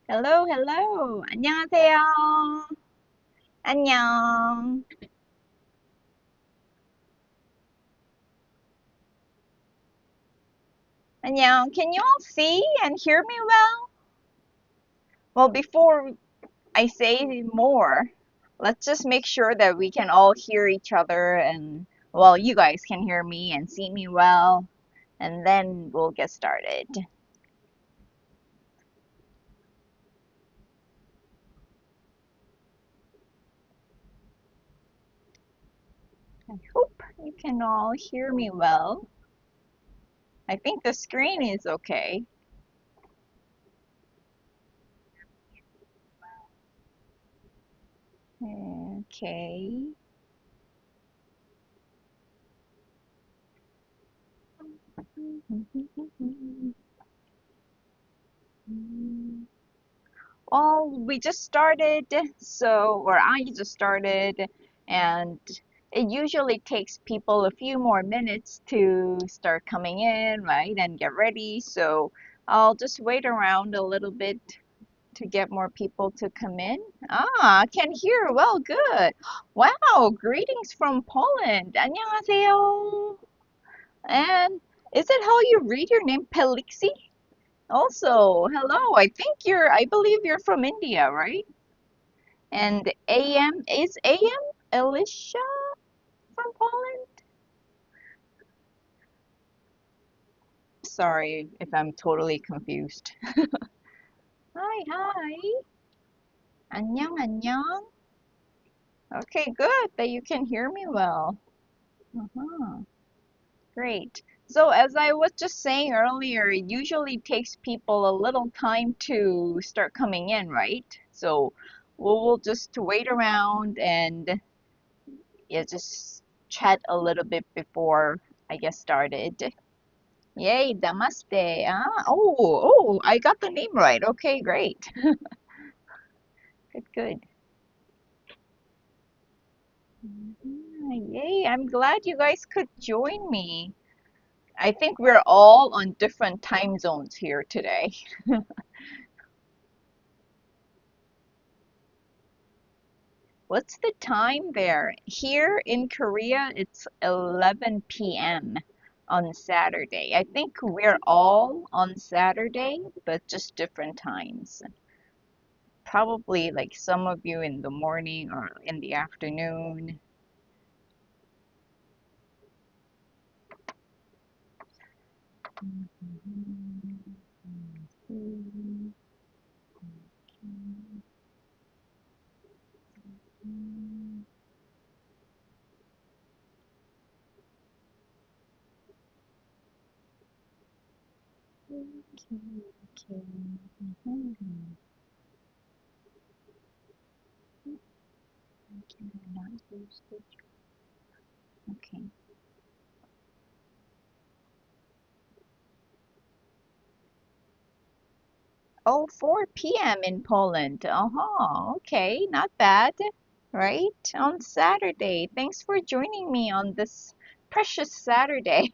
Hello, hello. 안녕하세요. 안녕. 안녕. Can you all see and hear me well? Well, before I say more, let's just make sure that we can all hear each other and, well, you guys can hear me and see me well, and then we'll get started. I hope you can all hear me well. I think the screen is okay. Okay. Well, we just started, or I just started, and it usually takes people a few more minutes to start coming in, right, and get ready. So I'll just wait around a little bit to get more people to come in. Ah, I can hear. Well, good. Wow, greetings from Poland. 안녕하세요. And is it how you read your name, Pelixi? Also, hello. I believe you're from India, right? And AM, is AM Alicia from Poland? Sorry if I'm totally confused. Hi, hi. 안녕, 안녕. Okay, good that you can hear me well. Uh-huh. Great. So as I was just saying earlier, it usually takes people a little time to start coming in, right? So we'll just wait around and yeah, just chat a little bit before I get started. Yay, namaste. I got the name right. Okay, great. Good, good. Yay, I'm glad you guys could join me. I think we're all on different time zones here today. What's the time there? Here in Korea, it's 11 p.m. on Saturday. I think we're all on Saturday, but just different times. Probably like some of you in the morning or in the afternoon. Okay. Mhm. Can I not use the Okay. Oh, 4 p.m. in Poland. Uh-huh. Okay, not bad. Right? On Saturday. Thanks for joining me on this precious Saturday.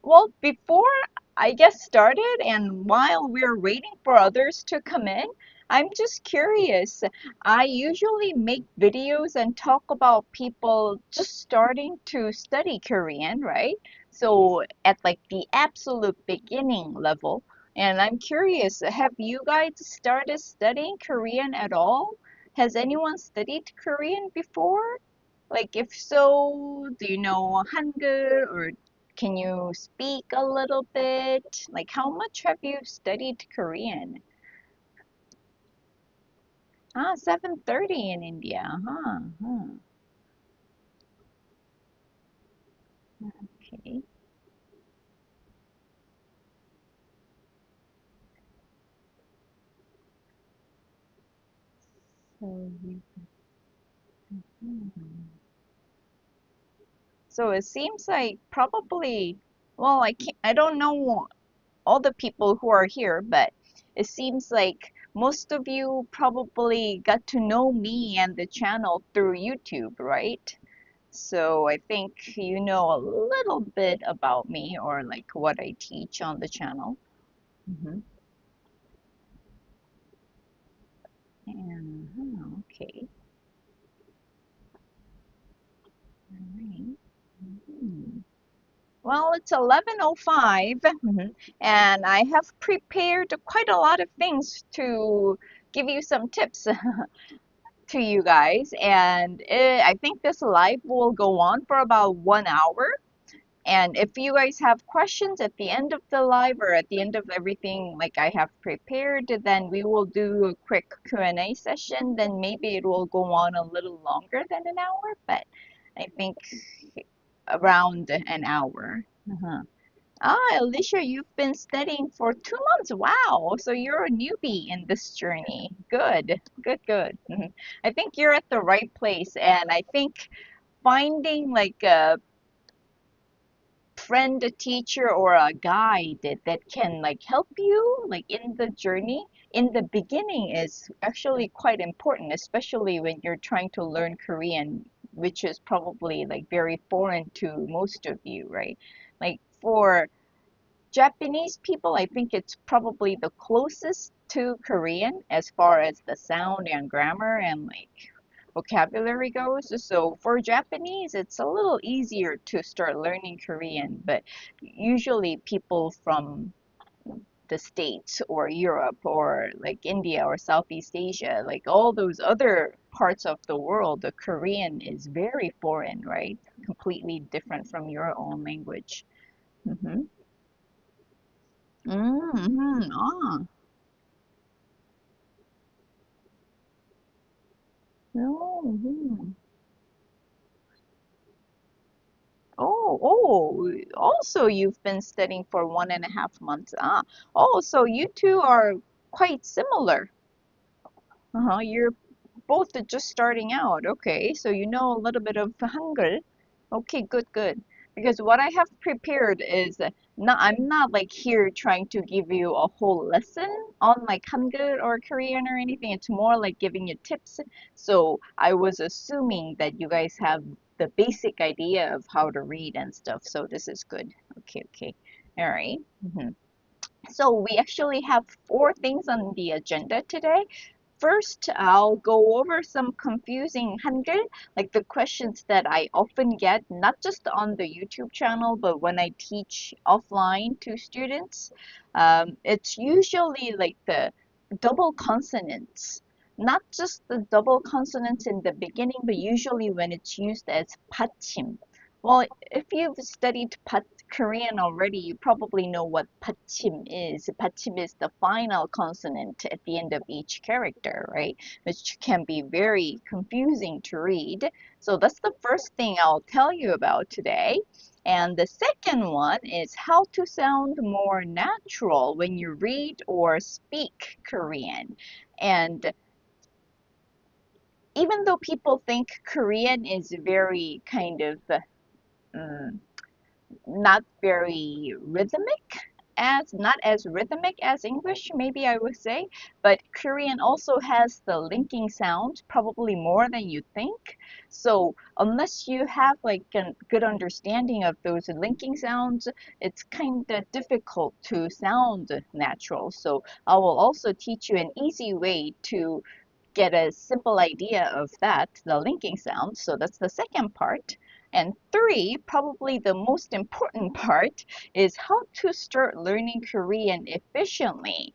Well, before I get started and while we're waiting for others to come in, I'm just curious. I usually make videos and talk about people just starting to study Korean, right? So at like the absolute beginning level. And I'm curious, have you guys started studying Korean at all? Has anyone studied Korean before? Like, if so, do you know Hangul or can you speak a little bit? Like, how much have you studied Korean? Ah, 7:30 in India. Huh, huh. Okay. So you, hmm. So it seems like probably, well, I don't know all the people who are here, but it seems like most of you probably got to know me and the channel through YouTube, right? So I think you know a little bit about me or like what I teach on the channel. Hmm. And okay, all right. Mhm. Well, it's 11:05, and I have prepared quite a lot of things to give you some tips to you guys. And I think this live will go on for about 1 hour. And if you guys have questions at the end of the live or at the end of everything like I have prepared, then we will do a quick Q&A session. Then maybe it will go on a little longer than an hour, but I think around an hour. Uh-huh. Ah, Alicia, you've been studying for 2 months. Wow. So you're a newbie in this journey. Good, good, good. I think you're at the right place. And I think finding like a friend, a teacher, or a guide that can like help you like in the journey in the beginning is actually quite important, especially when you're trying to learn Korean, which is probably like very foreign to most of you, right? Like for Japanese people, I think it's probably the closest to Korean as far as the sound and grammar and like vocabulary goes. So for Japanese, it's a little easier to start learning Korean, but usually people from the States or Europe or like India or Southeast Asia, like all those other parts of the world, the Korean is very foreign, right? Completely different from your own language. Mm-hmm. Mm-hmm. Ah. Oh, hmm. Also you've been studying for 1.5 months. Ah, oh, so you two are quite similar. Uh-huh, you're both just starting out. Okay, so you know a little bit of Hangul. Okay, good, good. Because what I have prepared is not, I'm not like here trying to give you a whole lesson on like Hangul or Korean or anything. It's more like giving you tips. So I was assuming that you guys have the basic idea of how to read and stuff. So this is good. Okay, okay. All right. So we actually have four things on the agenda today. First, I'll go over some confusing Hangul, like the questions that I often get, not just on the YouTube channel, but when I teach offline to students. It's usually like the double consonants, not just the double consonants in the beginning, but usually when it's used as batchim. Well, if you've studied Korean already, you probably know what batchim is. Batchim is the final consonant at the end of each character, right? Which can be very confusing to read. So that's the first thing I'll tell you about today. And the second one is how to sound more natural when you read or speak Korean. And even though people think Korean is very kind of mm, not very rhythmic as not as rhythmic as English, maybe I would say, but Korean also has the linking sounds probably more than you think. So unless you have like a good understanding of those linking sounds, it's kind of difficult to sound natural. So I will also teach you an easy way to get a simple idea of that, the linking sound. So that's the second part. And three, probably the most important part, is how to start learning Korean efficiently.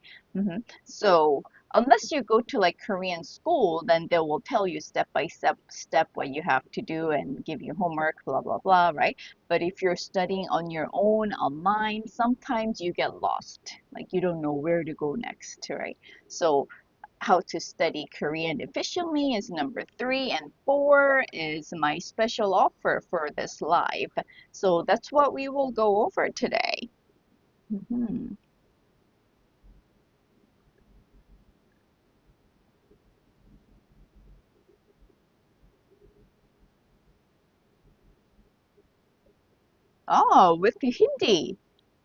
So unless you go to like Korean school, then they will tell you step by step what you have to do and give you homework, blah blah blah, right? But if you're studying on your own online, sometimes you get lost. Like you don't know where to go next, right? So how to study Korean efficiently is number three, and four is my special offer for this live. So that's what we will go over today. Mhm. Oh, with the Hindi,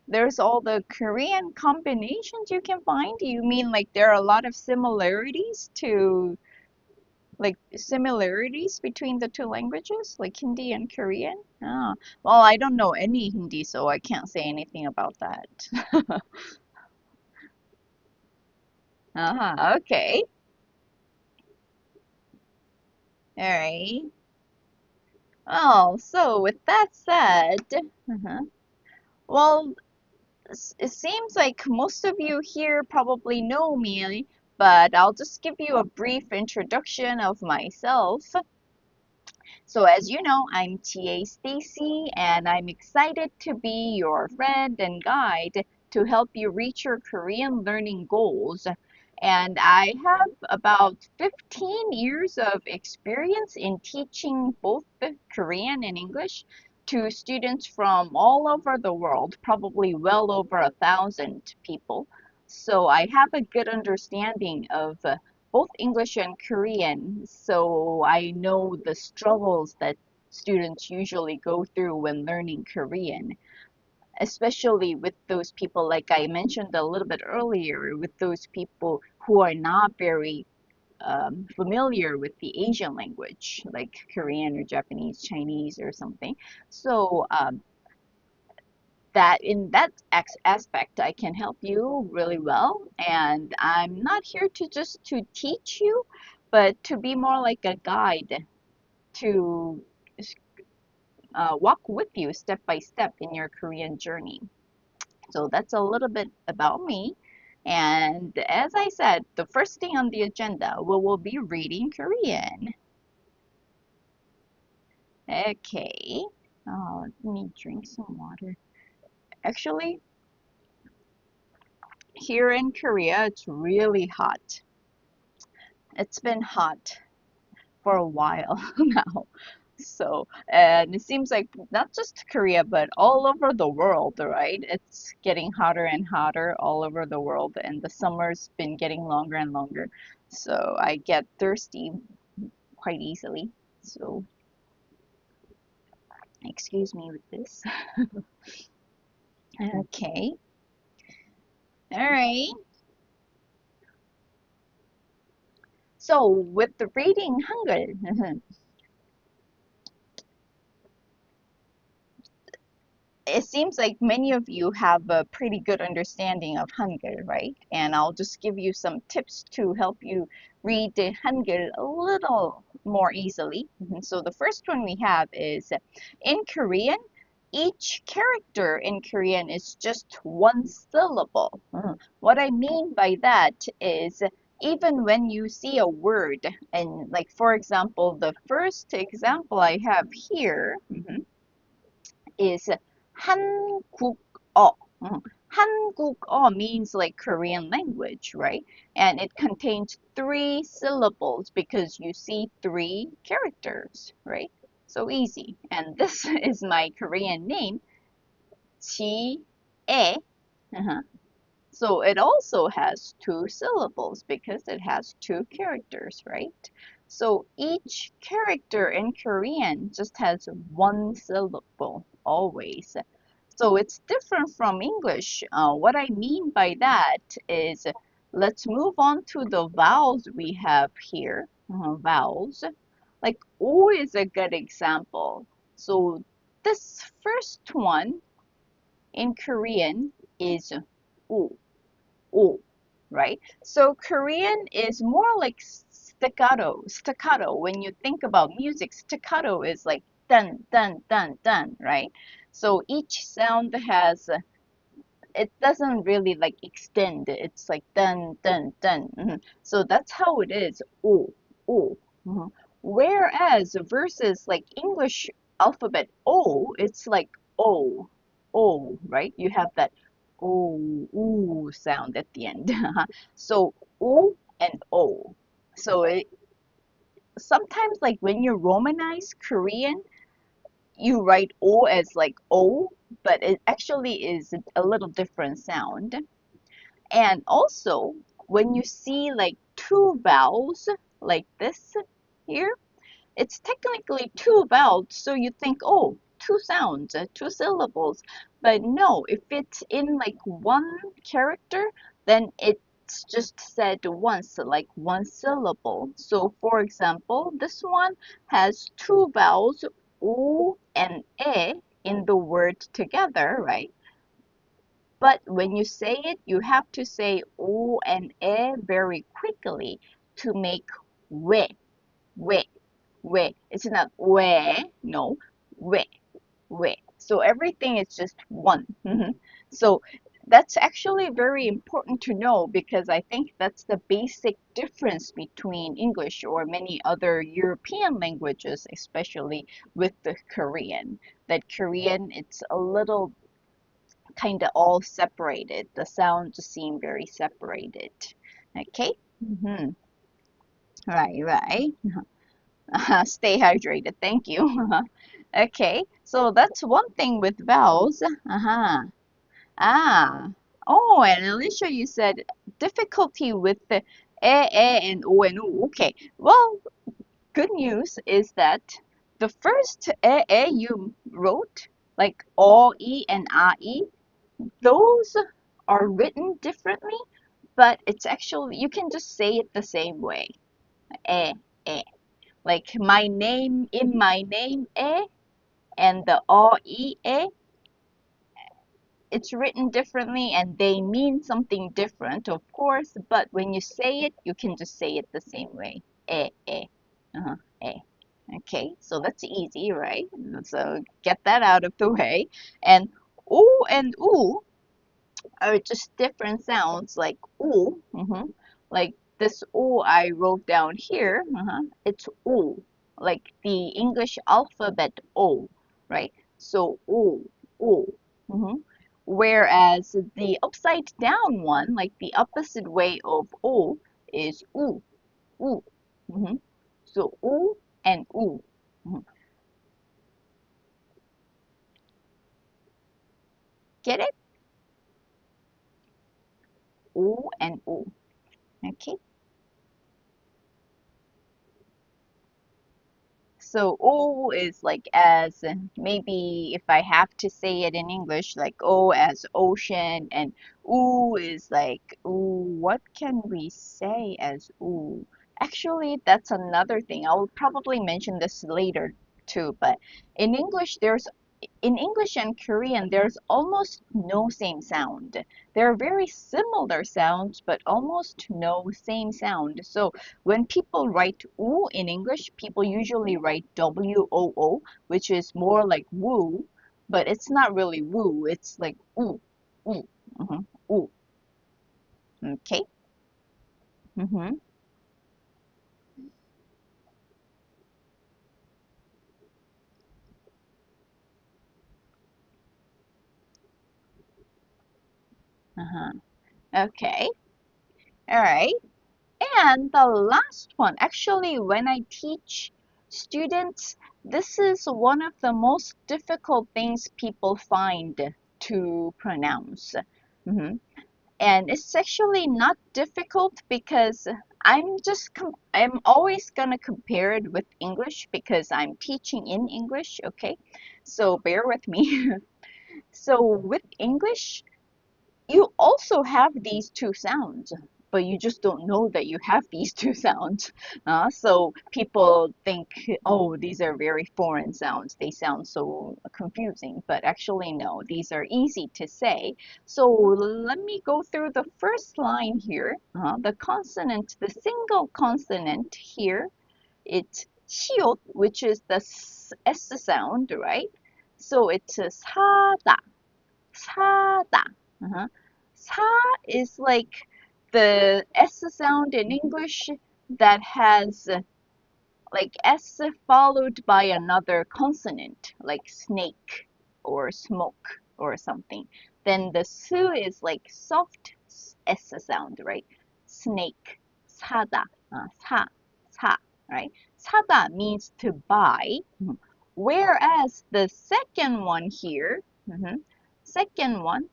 there's all the Korean combinations you can find. You mean like there are a lot of similarities to like similarities between the two languages, like Hindi and Korean? Ah, well, I don't know any Hindi, so I can't say anything about that. Okay. All right. Oh, so with that said, uh well, it seems like most of you here probably know me, but I'll just give you a brief introduction of myself. So as you know, I'm TA Stacy and I'm excited to be your friend and guide to help you reach your Korean learning goals. And I have about 15 years of experience in teaching both Korean and English to students from all over the world, probably well over 1,000 people. So I have a good understanding of both English and Korean, so I know the struggles that students usually go through when learning Korean, especially with those people, like I mentioned a little bit earlier, with those people who are not very familiar with the Asian language, like Korean or Japanese, Chinese, or something. So that in that aspect I can help you really well, and I'm not here to just to teach you, but to be more like a guide to walk with you step by step in your Korean journey. So that's a little bit about me, and as I said, the first thing on the agenda we will be reading Korean. Okay. Let me drink some water. Actually, here in Korea it's really hot. It's been hot for a while now. So, and it seems like not just Korea, but all over the world, right? It's getting hotter and hotter all over the world, and the summer's been getting longer and longer. So, I get thirsty quite easily. So, excuse me with this. Okay. All right. So, with the reading Hangul, it seems like many of you have a pretty good understanding of Hangul, right? And I'll just give you some tips to help you read the Hangul a little more easily. So the first one we have is in Korean, each character in Korean is just one syllable. What I mean by that is even when you see a word, and like for example, the first example I have here, is 한국어. 한국어 means like Korean language, right? And it contains three syllables because you see three characters, right? So easy. And this is my Korean name, 지혜. Uh-huh. So it also has two syllables because it has two characters, right? So each character in Korean just has one syllable always. So it's different from English. What I mean by that is let's move on to the vowels we have here. Vowels. Like O is a good example. So this first one in Korean is O. O, right? So Korean is more like staccato. Staccato. When you think about music, staccato is like dun dun dun dun, right? So each sound has it doesn't really like extend. It's like dun dun dun. So that's how it is. O, O. Whereas versus like English alphabet O, it's like O, O, right? You have that O, ooh sound at the end. So O and O. So it sometimes like when you romanize Korean, you write O as like O, but it actually is a little different sound. And also, when you see like two vowels like this here, it's technically two vowels, so you think, oh, two sounds, two syllables. But no, if it's in like one character, then it it's just said once, like one syllable. So for example, this one has two vowels, u and e, in the word together, right? But when you say it, you have to say u and e very quickly to make we, we, we. It's not we, no, we, we. So everything is just one. So that's actually very important to know because I think that's the basic difference between English or many other European languages, especially with the Korean. That Korean, it's a little kind of all separated. The sounds seem very separated. Okay? Mm-hmm. Right, right. Stay hydrated. Thank you. Okay, so that's one thing with vowels. Uh-huh. Ah. Oh, and Alicia, you said difficulty with the and o and u. Okay. Well, good news is that the first you wrote, like o, e, and a, e, those are written differently, but it's actually, you can just say it the same way. Eh, eh. Like my name, in my name, and the o, e, it's written differently and they mean something different, of course, but when you say it, you can just say it the same way. Eh, eh. Uh-huh, eh. Okay, so that's easy, right? So get that out of the way. And ooh and ooh are just different sounds like ooh. Like this ooh I wrote down here, it's ooh, like the English alphabet O, right? So ooh, ooh. Whereas the upside down one, like the opposite way of O, is ooh, ooh. So ooh and ooh. Mhm. Get it? Ooh and ooh. Okay. So O is like as maybe if I have to say it in English, like O as ocean, and U is like ooh, what can we say as ooh? Actually, that's another thing. I'll probably mention this later too, but in English, in English and Korean, there's almost no same sound. There are very similar sounds, but almost no same sound. So when people write "oo" in English, people usually write WOO, which is more like woo, but it's not really woo. It's like ooh, ooh, ooh. Okay. Mm-hmm. Uh-huh. Okay. All right. And the last one, actually, when I teach students, this is one of the most difficult things people find to pronounce. Mhm. And it's actually not difficult because I'm always gonna compare it with English because I'm teaching in English, okay? So bear with me. So with English, you also have these two sounds, but you just don't know that you have these two sounds. So people think, oh, these are very foreign sounds. They sound so confusing, but actually, no, these are easy to say. So let me go through the first line here. The consonant, the single consonant here, it's 시옷, which is the S sound, right? So it's a 사다. 사다. Uh-huh. 사 is like the S sound in English that has like S followed by another consonant, like snake or smoke or something. Then the su is like soft S sound, right? Snake, 사다, 사, right? 사다 means to buy, whereas the second one here, second one,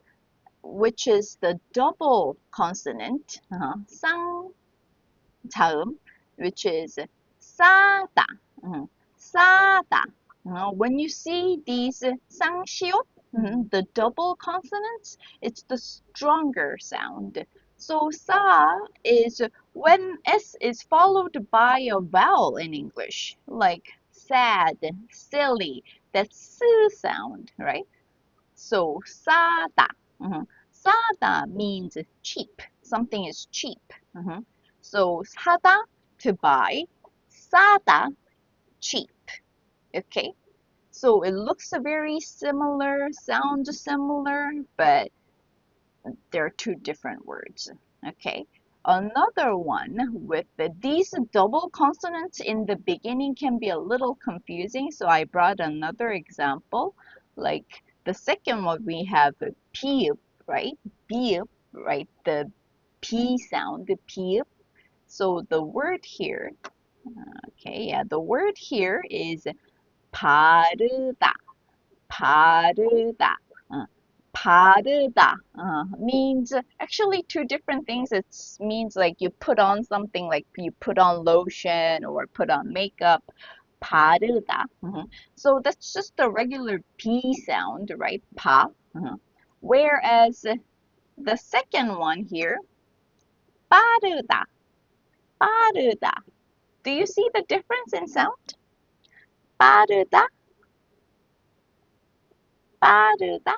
which is the double consonant, 쌍, 자음, which is 싸다, 싸다. When you see these 쌍시옷, the double consonants, it's the stronger sound. So sa is when S is followed by a vowel in English, like sad, silly, that's S sound, right? So 싸다. 싸다 means cheap. Something is cheap. So 사다, to buy. 싸다, cheap. Okay? So it looks very similar, sounds similar, but they're two different words. Okay? Another one with these double consonants in the beginning can be a little confusing, so I brought another example. Like the second one, we have peep, right? Peep, right? The P sound, the peep. So the word here, okay, yeah, the word here is 바르다, 바르다. 바르다 means actually two different things. It means like you put on something, like you put on lotion or put on makeup. 바르다. So that's just a regular P sound, right? 바. Whereas the second one here, 빠르다, 빠르다. Do you see the difference in sound? 빠르다, 빠르다.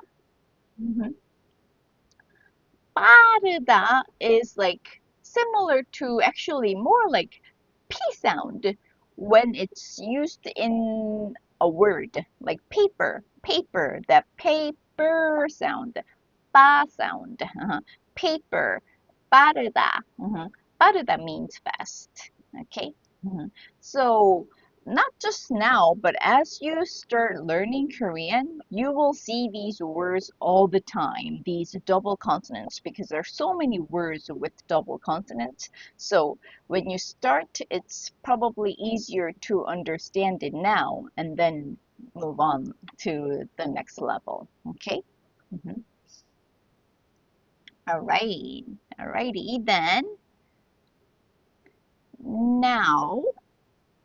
빠르다 is like similar to, actually more like P sound when it's used in a word, like paper, paper, that paper sound, 빠 sound, paper, 빠르다. 빠르다 means fast, okay? So not just now, but as you start learning Korean, you will see these words all the time, these double consonants, because there are so many words with double consonants. So when you start, it's probably easier to understand it now and then move on to the next level. Okay? All right. Alrighty then. Now,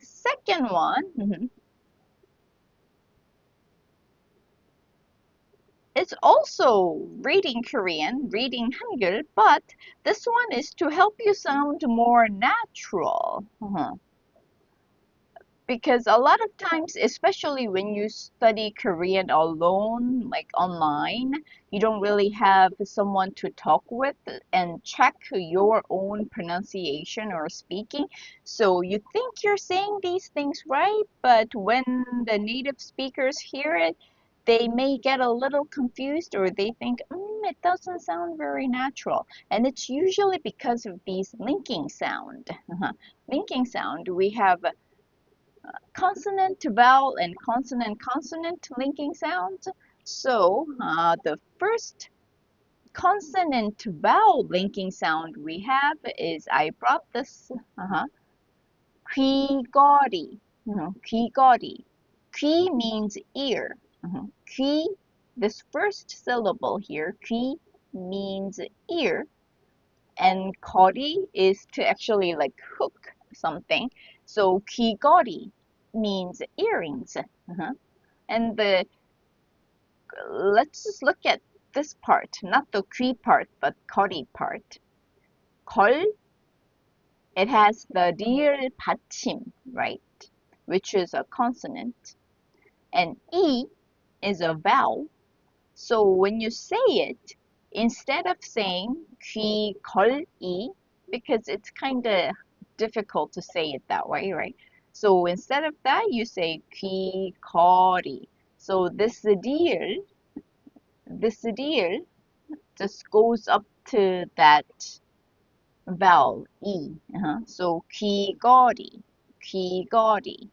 second one. It's also reading Korean, reading Hangul, but this one is to help you sound more natural. Because a lot of times, especially when you study Korean alone, like online, you don't really have someone to talk with and check your own pronunciation or speaking. So you think you're saying these things right, but when the native speakers hear it, they may get a little confused, or they think, it doesn't sound very natural. And it's usually because of these linking sound. Linking sound, we have consonant to vowel and consonant consonant linking sounds. So the first consonant to vowel linking sound we have is, I brought this, 귀걸이. 귀걸이. 귀 means ear. 귀, this first syllable here, 귀 means ear, and 거리 is to actually like hook something. So 귀걸이 means earrings. And let's just look at this part, not the 귀 part, but 거리 part. 걸, it has the 리을 받침, right? Which is a consonant. And E is a vowel. So when you say it, instead of saying 귀걸이, because it's kind of difficult to say it that way, right? So instead of that, you say 귀걸이. So this deal just goes up to that vowel E. So 귀걸이, 귀걸이.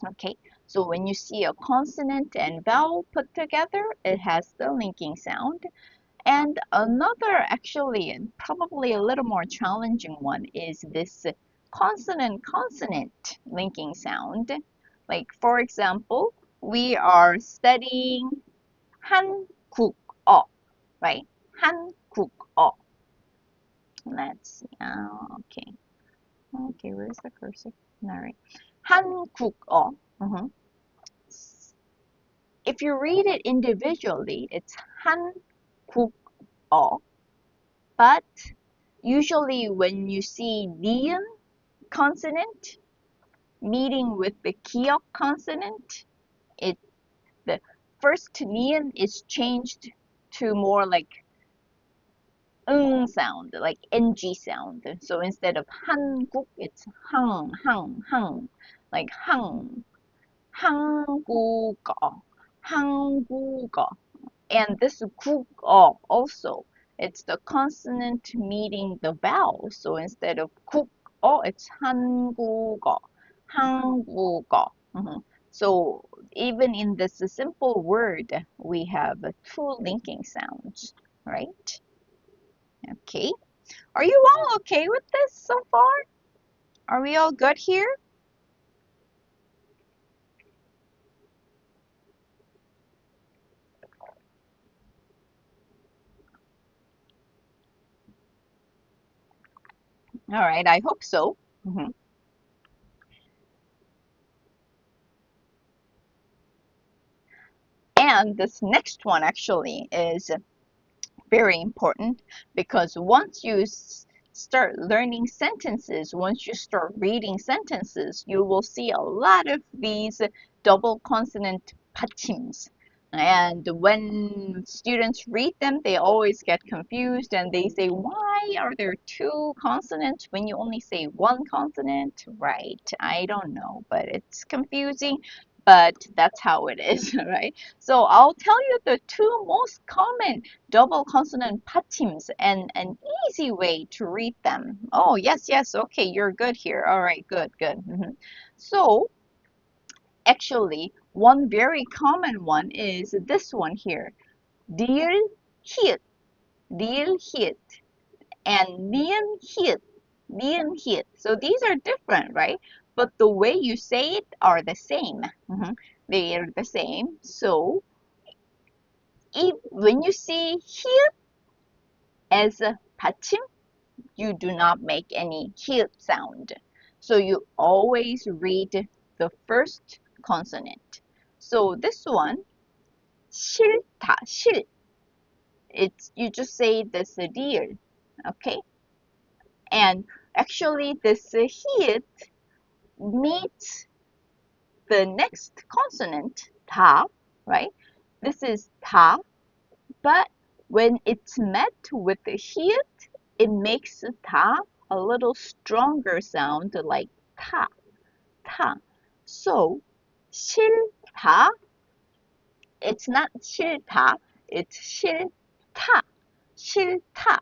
Okay, so when you see a consonant and vowel put together, it has the linking sound. And another, actually, and probably a little more challenging one, is this consonant-consonant linking sound. Like, for example, we are studying 한국어, right? 한국어. Let's see. Okay. Okay, where's the cursor? All right. 한국어. If you read it individually, it's 한국어. 어. But usually when you see 니은 consonant meeting with the 기역 consonant, it the first 니은 is changed to more like sound, like ng sound. So instead of 한국, it's hang, like 한국어, 한국어. And this 국어 also, it's the consonant meeting the vowel. So instead of 국어, it's 한국어, 한국어. So even in this simple word, we have two linking sounds, right? Okay. Are you all okay with this so far? Are we all good here? All right, I hope so. And this next one actually is very important because once you start learning sentences, once you start reading sentences, you will see a lot of these double consonant batchims. And when students read them, they always get confused and they say, why are there two consonants when you only say one consonant? Right, I don't know, but it's confusing, but that's how it is, right? So I'll tell you the two most common double consonant batchims and an easy way to read them. Oh, yes, yes, okay, you're good here. All right, good, good. So actually, one very common one is this one here. Deal hit, deal hit, and nian hit, nian hit. So these are different, right? But the way you say it are the same. They are the same. So if when you see hit as a 받침, you do not make any hit sound. So you always read the first consonant. So this one, 싫다, 싫. It's you just say this dear, okay? And actually this hit meets the next consonant, 다, right? This is 다, but when it's met with the hit, it makes 다 a little stronger sound like 타, 타. So 싫다, it's not 싫다, it's 싫다, 싫다.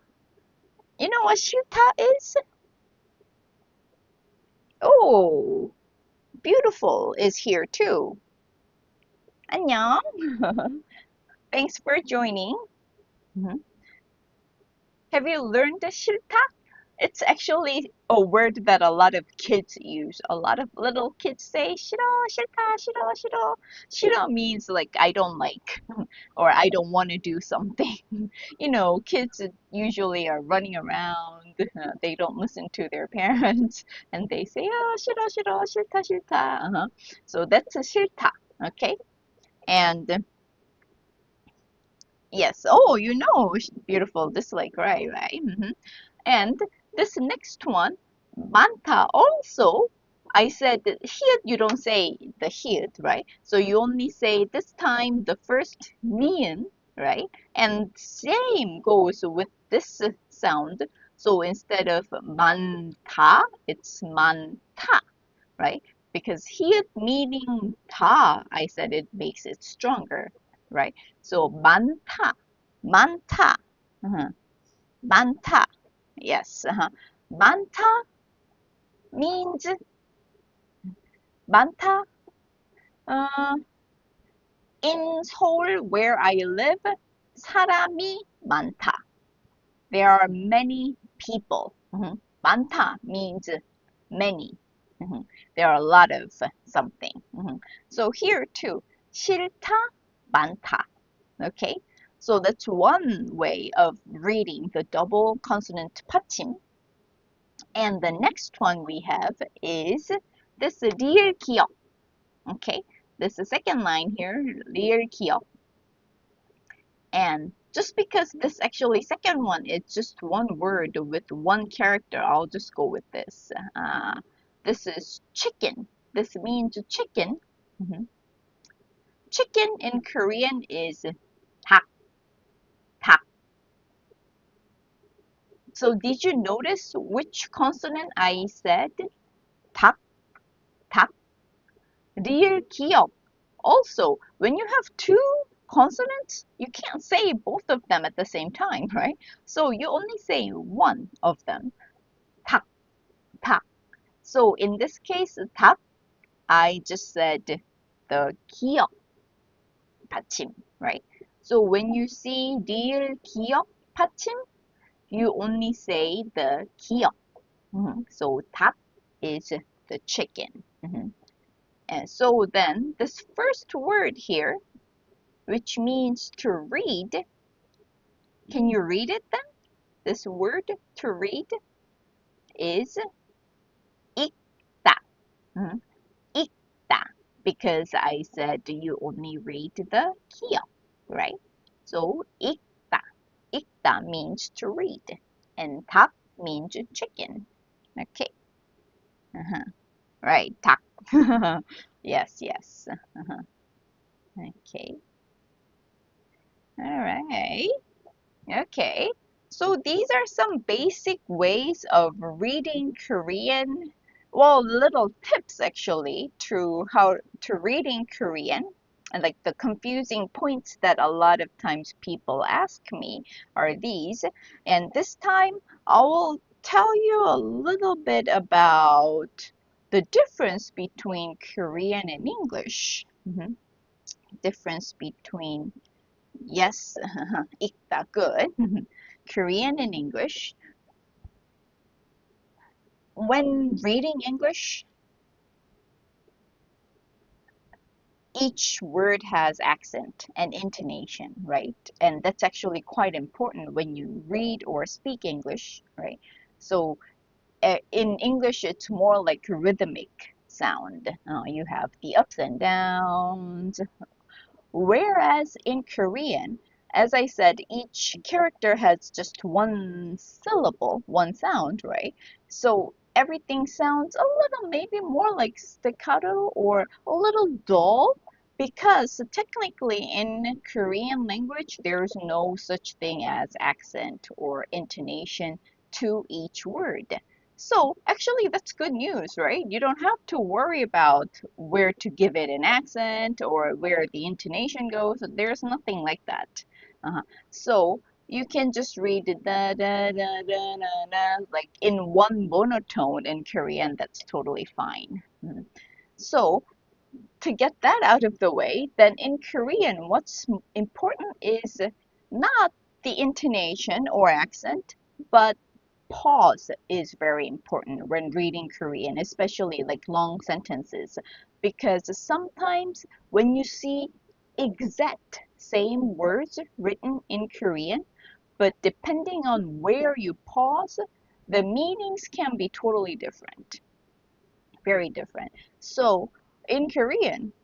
You know what 싫다 is? Oh, beautiful is here too. 안녕. Thanks for joining. Have you learned the 싫다? It's actually a word that a lot of kids use. A lot of little kids say 싫어, 싫다, 싫어, 싫어. 싫어 means like I don't like or I don't want to do something. You know, kids usually are running around. They don't listen to their parents and they say, oh, 싫어, 싫어, 싫다, 싫다. So that's a 싫다, okay? And yes, oh, you know, beautiful, dislike, right, right. And this next one, 많다, also, I said that here you don't say the here, right? So you only say this time the first ni은, right? And same goes with this sound. So instead of 많다, it's 많다, right? Because here meaning 다, I said it makes it stronger, right? So 많다, 많다, 많다. Yes. 많다 means 많다. Uh, in Seoul, where I live, 사람이 많다. There are many people. 많다 means many. There are a lot of something. So here too, 싫다, 많다. Okay, so that's one way of reading the double consonant 받침. And the next one we have is this 리을 기억. Okay, this is the second line here, 리을 기억. And just because this actually second one, it's just one word with one character, I'll just go with this. This is chicken. This means chicken. Mhm. Chicken in Korean is 닭, 닭. So did you notice which consonant I said? 닭, 닭. Dear 기억. Also, when you have two consonants, you can't say both of them at the same time, right? So you only say one of them. 닭, 닭. So in this case, 닭, I just said the 기억 받침, right? So when you see dear 기억 받침, you only say the 기억. So 닭 is the chicken. And so then this first word here, which means to read, can you read it then? This word to read is 읽다. 읽다. Because I said you only read the 기억, right? So 읽다. 읽다 means to read. And 닭 means chicken. Okay. Right, 닭. Yes, yes. Okay. All right. Okay. So these are some basic ways of reading Korean. Well, little tips actually to how to reading Korean. And like the confusing points that a lot of times people ask me are these. And this time I will tell you a little bit about the difference between Korean and English. Difference between, yes, 읽다, good. Korean and English. When reading English, each word has accent and intonation, right? And that's actually quite important when you read or speak English, right? So in English, it's more like rhythmic sound. You have the ups and downs. Whereas in Korean, as I said, each character has just one syllable, one sound, right? So everything sounds a little maybe more like staccato or a little dull because technically in Korean language, there's no such thing as accent or intonation to each word. So actually, that's good news, right? You don't have to worry about where to give it an accent or where the intonation goes. There's nothing like that. So you can just read it da, da, da, da, da, da, like in one monotone in Korean. That's totally fine. So to get that out of the way, then in Korean, what's important is not the intonation or accent, but pause is very important when reading Korean, especially like long sentences, because sometimes when you see exact same words written in Korean, but depending on where you pause, the meanings can be totally different, very different. So in Korean,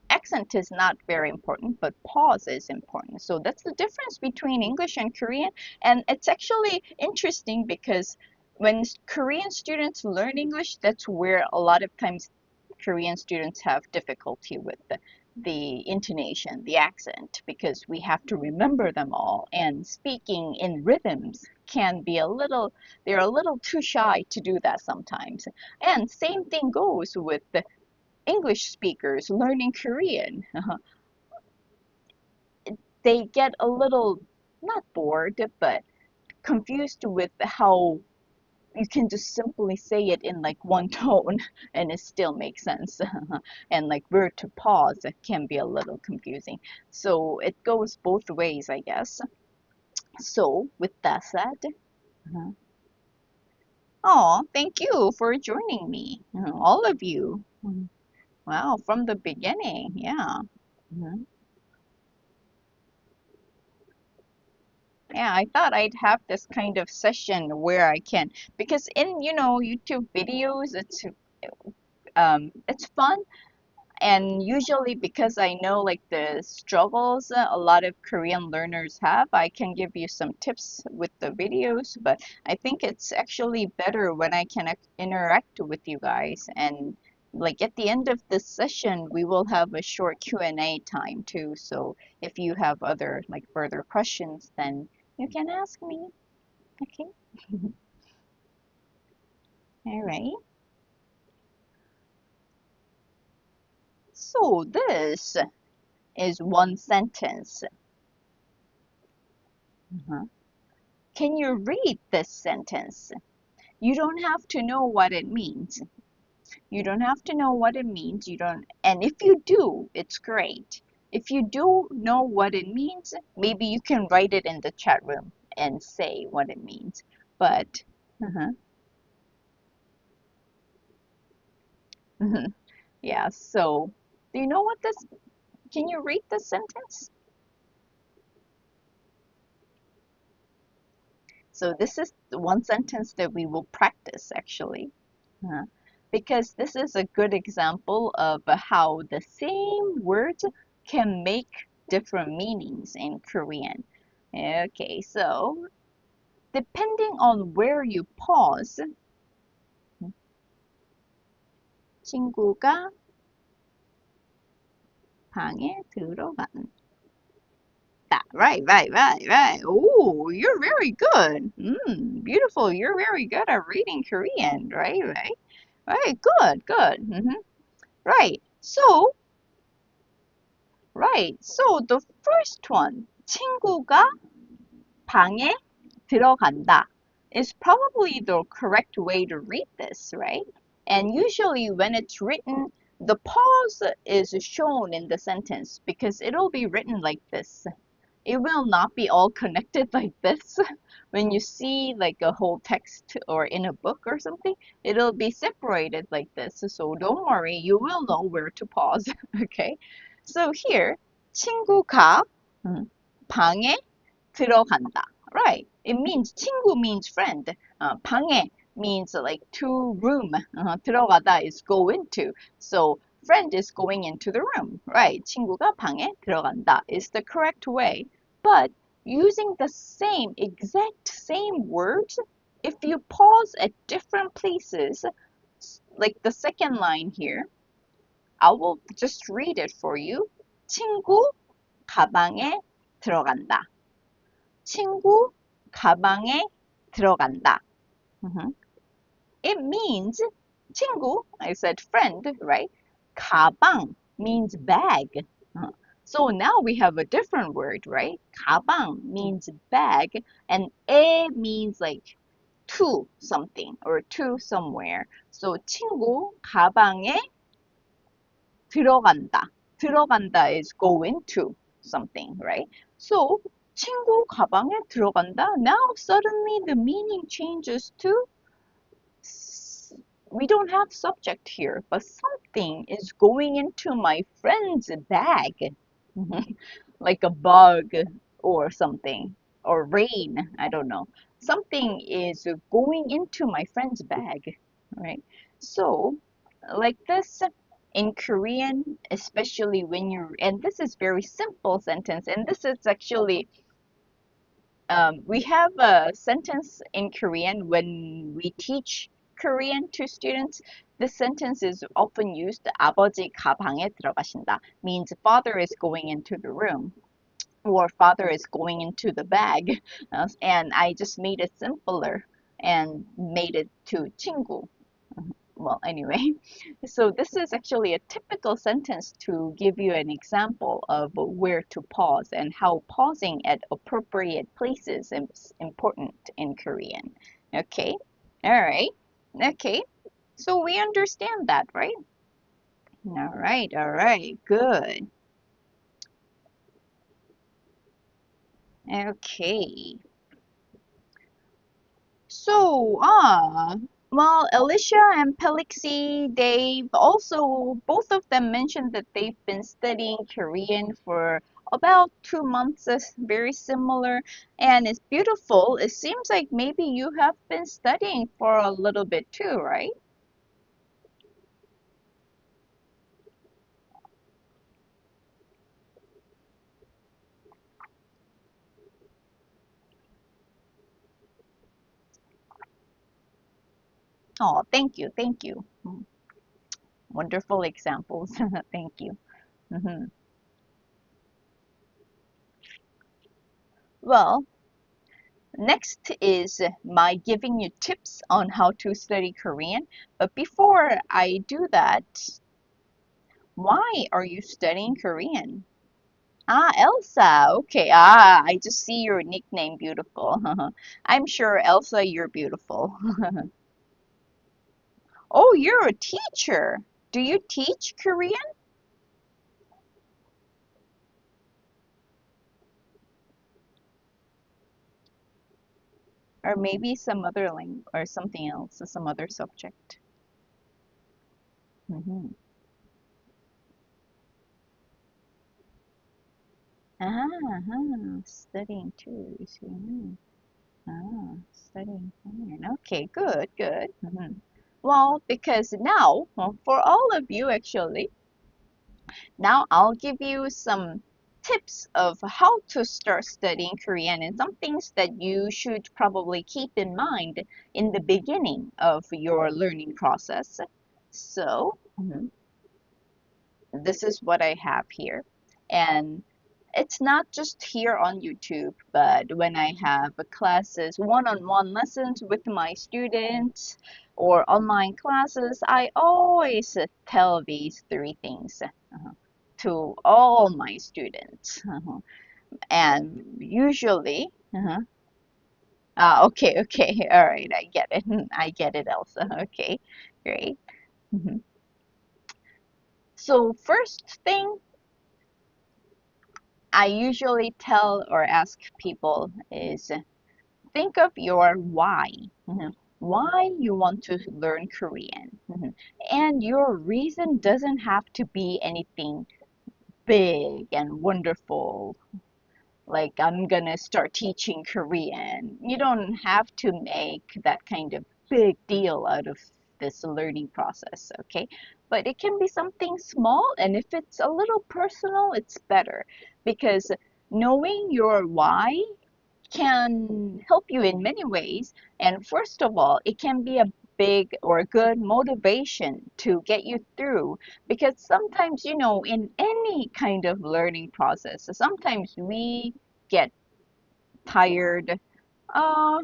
accent is not very important, but pause is important. So that's the difference between English and Korean. And it's actually interesting because when Korean students learn English, that's where a lot of times Korean students have difficulty with the intonation, the accent, because we have to remember them all. And speaking in rhythms can be they're a little too shy to do that sometimes. And same thing goes with the English speakers learning Korean. They get a little, not bored, but confused with how you can just simply say it in like one tone and it still makes sense. And like where to pause can be a little confusing. So it goes both ways, I guess. So with that said, oh, thank you for joining me, all of you. Wow, from the beginning, yeah. Mhm. Yeah, I thought I'd have this kind of session where I can, because in, YouTube videos, it's fun and usually because I know like the struggles a lot of Korean learners have, I can give you some tips with the videos, but I think it's actually better when I can interact with you guys. And like at the end of this session, we will have a short Q&A time too. So if you have other like further questions, then you can ask me. Okay. All right. So this is one sentence. Uh-huh. Can you read this sentence? You don't have to know what it means. You don't have to know what it means. You don't, and if you do, it's great. If you do know what it means, maybe you can write it in the chat room and say what it means. But, uh-huh, yeah, so do you know what this, can you read this sentence? So this is the one sentence that we will practice actually. Uh, because this is a good example of how the same words can make different meanings in Korean. Okay, so depending on where you pause, 친구가 방에 들어간다. Right, right, right, right. Oh, you're very good. Beautiful. You're very good at reading Korean. Right, right, right. Good, good. Right. So, right. So the first one, 친구가 방에 들어간다 is probably the correct way to read this, right? And usually when it's written, the pause is shown in the sentence because it'll be written like this. It will not be all connected like this. When you see like a whole text or in a book or something, it'll be separated like this. So don't worry, you will know where to pause. Okay? So here, 친구가 방에 들어간다. Right. It means 친구 means friend. 방에 means like to room. 들어가다 is go into. So friend is going into the room. Right. 친구가 방에 들어간다 is the correct way. But using the same exact same words, if you pause at different places, like the second line here, I will just read it for you. 친구 가방에 들어간다. 친구 가방에 들어간다. It means 친구, I said friend, right? 가방 means bag. So now we have a different word, right? 가방 means bag, and 에 means like to something or to somewhere. So 친구 가방에 들어간다. 들어간다 is go into something, right? So 친구 가방에 들어간다. Now suddenly the meaning changes to we don't have subject here, but something is going into my friend's bag. Like a bug or something, or rain, I don't know. Something is going into my friend's bag, right? So, like this in Korean, especially when you're, and this is very simple sentence, and this is actually we have a sentence in Korean when we teach Korean to students. This sentence is often used. 아버지 가방에 들어가신다 means father is going into the room or father is going into the bag. And I just made it simpler and made it to 친구. Well, anyway, so this is actually a typical sentence to give you an example of where to pause and how pausing at appropriate places is important in Korean. Okay, all right, okay, so we understand that, right? All right, good. Okay. So, well, Alicia and Pelixi, they've also, both of them mentioned that they've been studying Korean for about 2 months, very similar, and it's beautiful. It seems like maybe you have been studying for a little bit too, right? Oh, thank you, thank you. Wonderful examples. Thank you. Hmm. Well, next is my giving you tips on how to study Korean. But before I do that, why are you studying Korean? Ah, Elsa. Okay. Ah, I just see your nickname beautiful. I'm sure Elsa, you're beautiful. Oh, you're a teacher. Do you teach Korean or maybe some other language or something else, some other subject? Hmm. Studying too. You see. Studying Korean. Okay, good, good. Well, because now, well, for all of you actually, now I'll give you some tips of how to start studying Korean and some things that you should probably keep in mind in the beginning of your learning process. So, this is what I have here. And it's not just here on YouTube, but when I have classes, one-on-one lessons with my students or online classes, I always tell these three things to all my students. And usually, okay, okay, all right, I get it. I get it, Elsa. Okay, great. Mhm. So first thing I usually tell or ask people is think of your why. Why you want to learn Korean. And your reason doesn't have to be anything big and wonderful, like I'm gonna start teaching Korean. You don't have to make that kind of big deal out of this learning process, okay? But it can be something small, and if it's a little personal, it's better because knowing your why can help you in many ways. And first of all, it can be a big or good motivation to get you through because sometimes, in any kind of learning process, sometimes we get tired. Uh,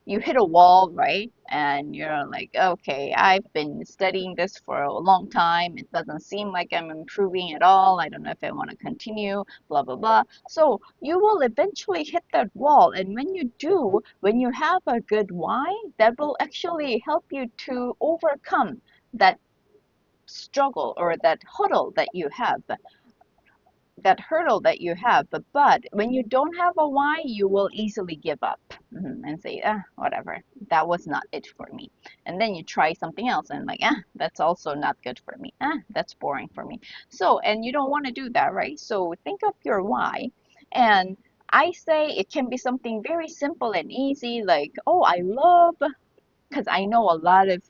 you hit a wall, right? And you're like, okay, I've been studying this for a long time. It doesn't seem like I'm improving at all. I don't know if I want to continue, blah, blah, blah. So you will eventually hit that wall. And when you do, when you have a good why, that will actually help you to overcome that struggle or that hurdle that you have but when you don't have a why you will easily give up and say whatever, that was not it for me, and then you try something else and like that's also not good for me, that's boring for me. So and you don't want to do that, right? So think of your why. And I say it can be something very simple and easy, like, oh, I love, because I know a lot of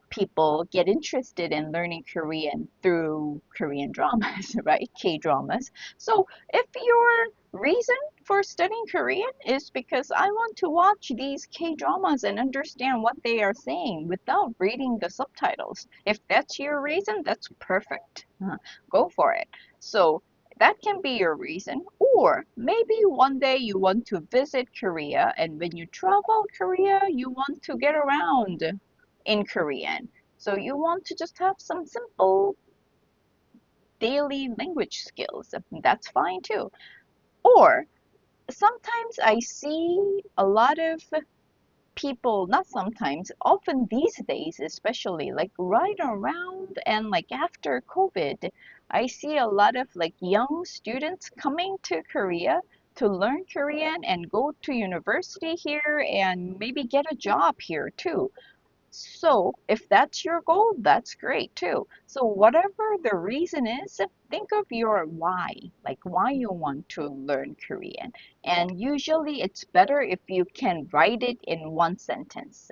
people get interested in learning Korean through Korean dramas, right? K dramas. So if your reason for studying Korean is because I want to watch these K dramas and understand what they are saying without reading the subtitles, if that's your reason, that's perfect. Go for it. So that can be your reason. Or maybe one day you want to visit Korea, and when you travel Korea, you want to get around in Korean. So you want to just have some simple daily language skills. That's fine too. Or sometimes I see a lot of people, not sometimes, often these days, especially like right around and like after COVID, I see a lot of like young students coming to Korea to learn Korean and go to university here and maybe get a job here too. So if that's your goal, that's great too. So whatever the reason is, think of your why, like why you want to learn Korean. And usually it's better if you can write it in one sentence.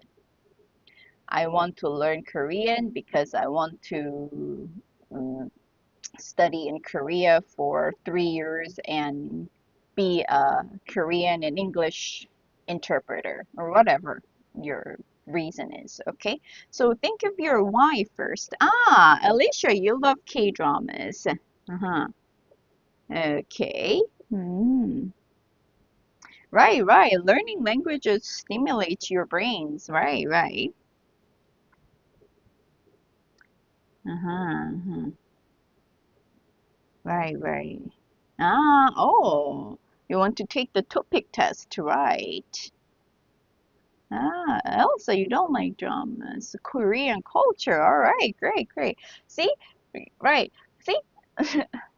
I want to learn Korean because I want to mm, study in Korea for 3 years and be a Korean and English interpreter or whatever your reason is. Okay, so think of your why first. Ah, Alicia, you love K-dramas. Uh-huh. Okay. Hmm. Right, right. Learning languages stimulates your brains. Right, right. Uh-huh. Uh-huh. Right, right. Ah, oh, you want to take the topic test, right? Ah, Elsa, you don't like dramas. Korean culture. All right, great, great. See, right. See,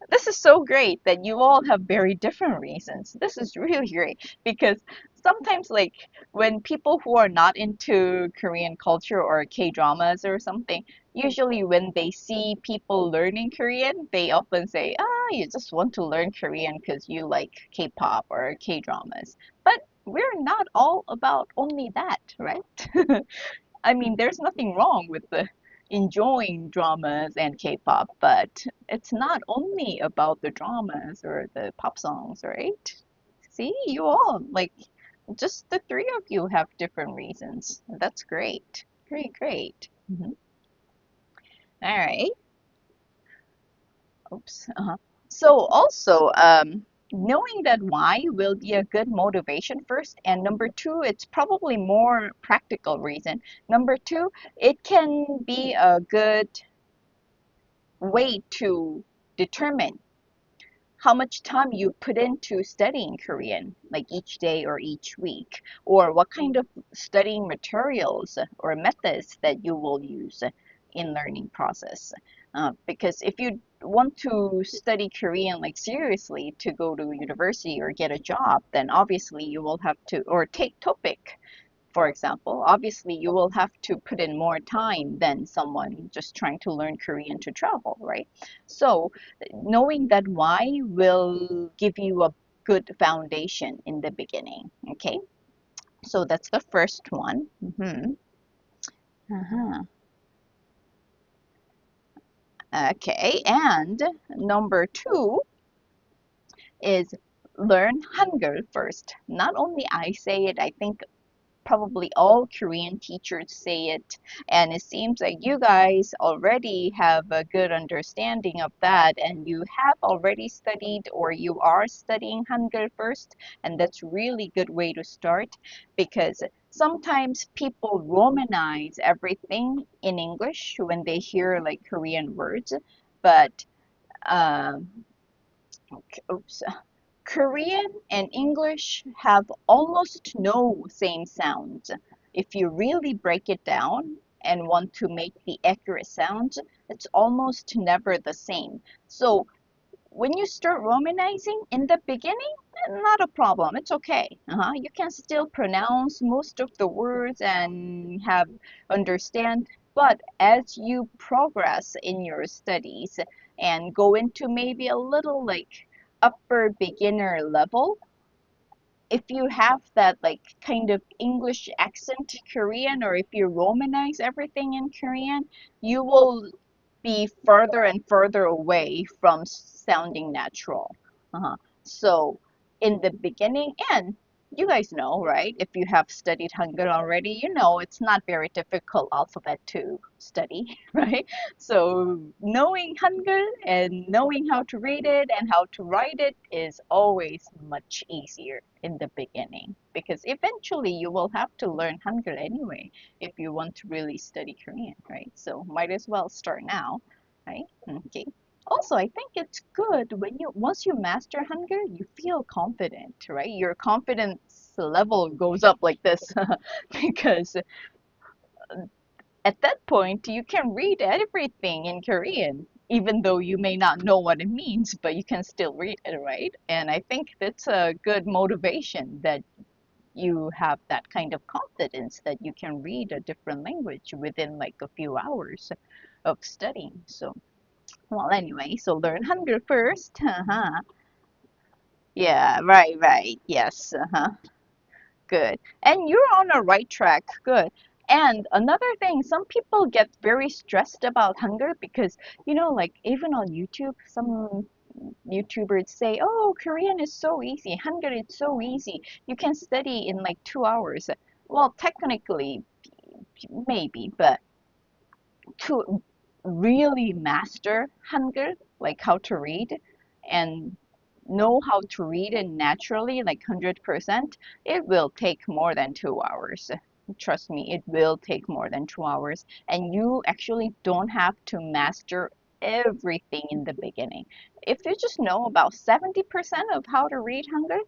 this is so great that you all have very different reasons. This is really great because sometimes, like, when people who are not into Korean culture or K-dramas or something, usually when they see people learning Korean, they often say, ah, you just want to learn Korean because you like K-pop or K-dramas. But we're not all about only that, right? I mean, there's nothing wrong with the enjoying dramas and K-pop, but it's not only about the dramas or the pop songs, right? See, you all like just the three of you have different reasons. That's great. Great, great. All right. Oops. So also, knowing that why will be a good motivation first, and number two, it's probably more practical reason. Number two, it can be a good way to determine how much time you put into studying Korean, like each day or each week, or what kind of studying materials or methods that you will use in learning process. Because if you want to study Korean like seriously to go to university or get a job, then obviously you will have to, or take topic for example, obviously you will have to put in more time than someone just trying to learn Korean to travel, right? So knowing that why will give you a good foundation in the beginning, okay? So that's the first one. Uh-huh. Okay, and number two is learn Hangul first. Not only I say it, I think probably all Korean teachers say it. And it seems like you guys already have a good understanding of that and you have already studied or you are studying Hangul first. And that's really good way to start because sometimes people romanize everything in English when they hear like Korean words. But um, oops, Korean and English have almost no same sounds. If you really break it down and want to make the accurate sounds, it's almost never the same. So when you start romanizing in the beginning, not a problem. It's okay. You can still pronounce most of the words and have understand. But as you progress in your studies and go into maybe a little like upper beginner level, if you have that like kind of English accent Korean or if you romanize everything in Korean, you will be further and further away from sounding natural. Uh-huh. So in the beginning, and you guys know, right? If you have studied Hangul already, you know it's not very difficult alphabet to study, right? So knowing Hangul and knowing how to read it and how to write it is always much easier in the beginning because eventually you will have to learn Hangul anyway if you want to really study Korean, right? So might as well start now, right? Okay. Also, I think it's good when you once you master Hangul, you feel confident, right? Your confidence level goes up like this because at that point you can read everything in Korean, even though you may not know what it means, but you can still read it, right? And I think that's a good motivation that you have that kind of confidence that you can read a different language within like a few hours of studying. So, well, anyway, so learn Hangul first. Uh-huh. Yeah, right, right. Yes. Uh-huh. Good. And you're on a right track. Good. And another thing, some people get very stressed about Hangul because, like even on YouTube, some YouTubers say, "Oh, Korean is so easy. Hangul is so easy. You can study in like 2 hours." Well, technically, maybe, but to really master Hangul, like how to read and know how to read it naturally, like 100%, it will take more than 2 hours. Trust me, it will take more than 2 hours. And you actually don't have to master everything in the beginning. If you just know about 70% of how to read Hangul,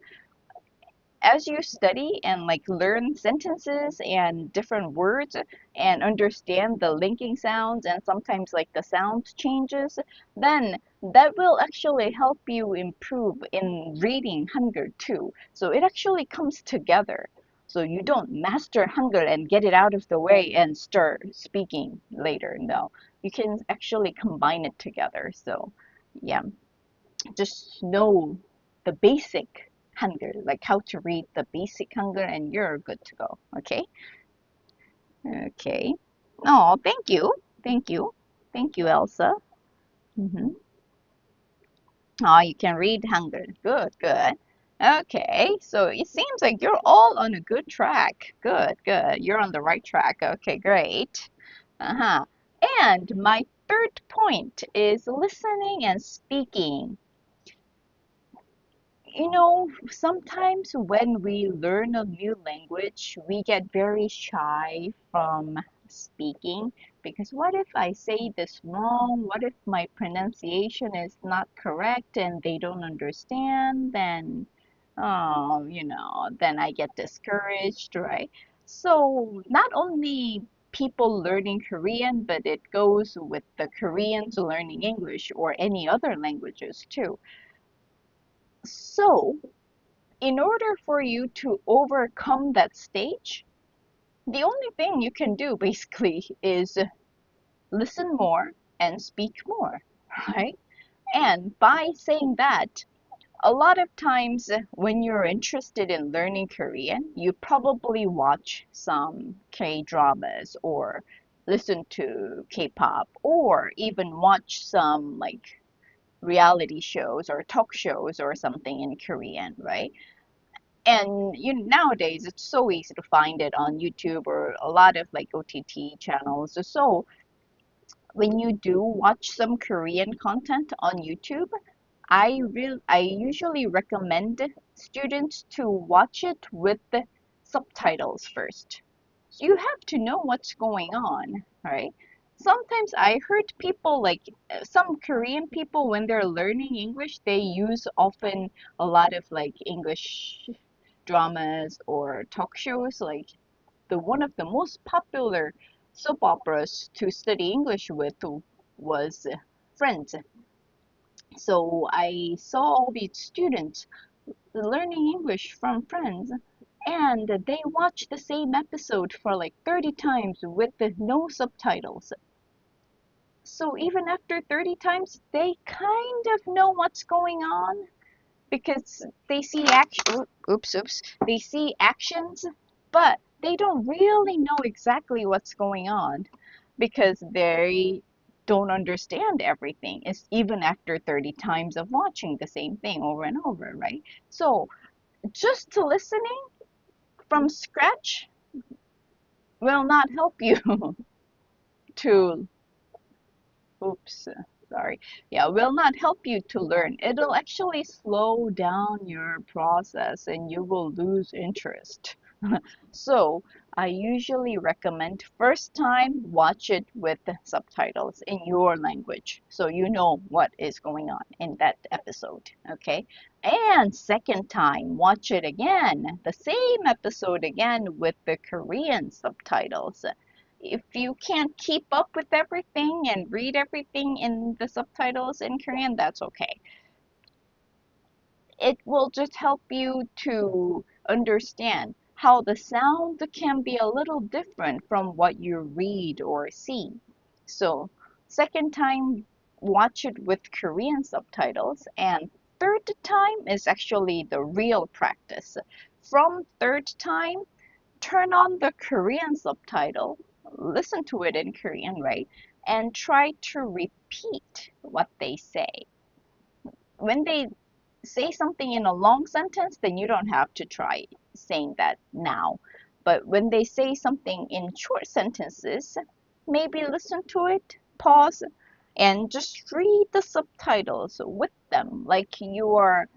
as you study and like learn sentences and different words and understand the linking sounds and sometimes like the sound changes, then that will actually help you improve in reading Hangul too. So it actually comes together. So you don't master Hangul and get it out of the way and start speaking later. No, you can actually combine it together. So yeah, just know the basic Hangul, like how to read the basic Hangul, and you're good to go. Okay? Okay. Oh, thank you. Thank you. Thank you, Elsa. Mm-hmm. Oh, you can read Hangul. Good, good. Okay, so it seems like you're all on a good track. Good, good. You're on the right track. Okay, great. Uh-huh. And my third point is listening and speaking. You know, sometimes when we learn a new language, we get very shy from speaking because what if I say this wrong? What if my pronunciation is not correct and they don't understand? Then, then I get discouraged, right? So, not only people learning Korean, but it goes with the Koreans learning English or any other languages too. So, in order for you to overcome that stage, the only thing you can do basically is listen more and speak more, right? And by saying that, a lot of times when you're interested in learning Korean, you probably watch some K dramas or listen to K pop or even watch some like reality shows or talk shows or something in Korean, right? And nowadays it's so easy to find it on YouTube or a lot of like OTT channels. So when you do watch some Korean content on YouTube, I usually recommend students to watch it with the subtitles first. So you have to know what's going on, right? Sometimes I heard people like some Korean people when they're learning English, they use often a lot of like English dramas or talk shows. Like the one of the most popular soap operas to study English with was Friends. So I saw all these students learning English from Friends, and they watched the same episode for like 30 times with no subtitles. So even after 30 times, they kind of know what's going on because they see action. Oops. They see actions, but they don't really know exactly what's going on because they don't understand everything. It's even after 30 times of watching the same thing over and over, right? So just to listening from scratch will not help you to oops, sorry. Yeah, will not help you to learn. It'll actually slow down your process and you will lose interest. So, I usually recommend first time watch it with subtitles in your language so you know what is going on in that episode, okay? And second time watch it again, the same episode again with the Korean subtitles. If you can't keep up with everything and read everything in the subtitles in Korean, that's okay. It will just help you to understand how the sound can be a little different from what you read or see. So, second time, watch it with Korean subtitles, and third time is actually the real practice. From third time, turn on the Korean subtitle, listen to it in Korean, right? And try to repeat what they say. When they say something in a long sentence, then you don't have to try saying that now. But when they say something in short sentences, maybe listen to it, pause, and just read the subtitles with them, like you are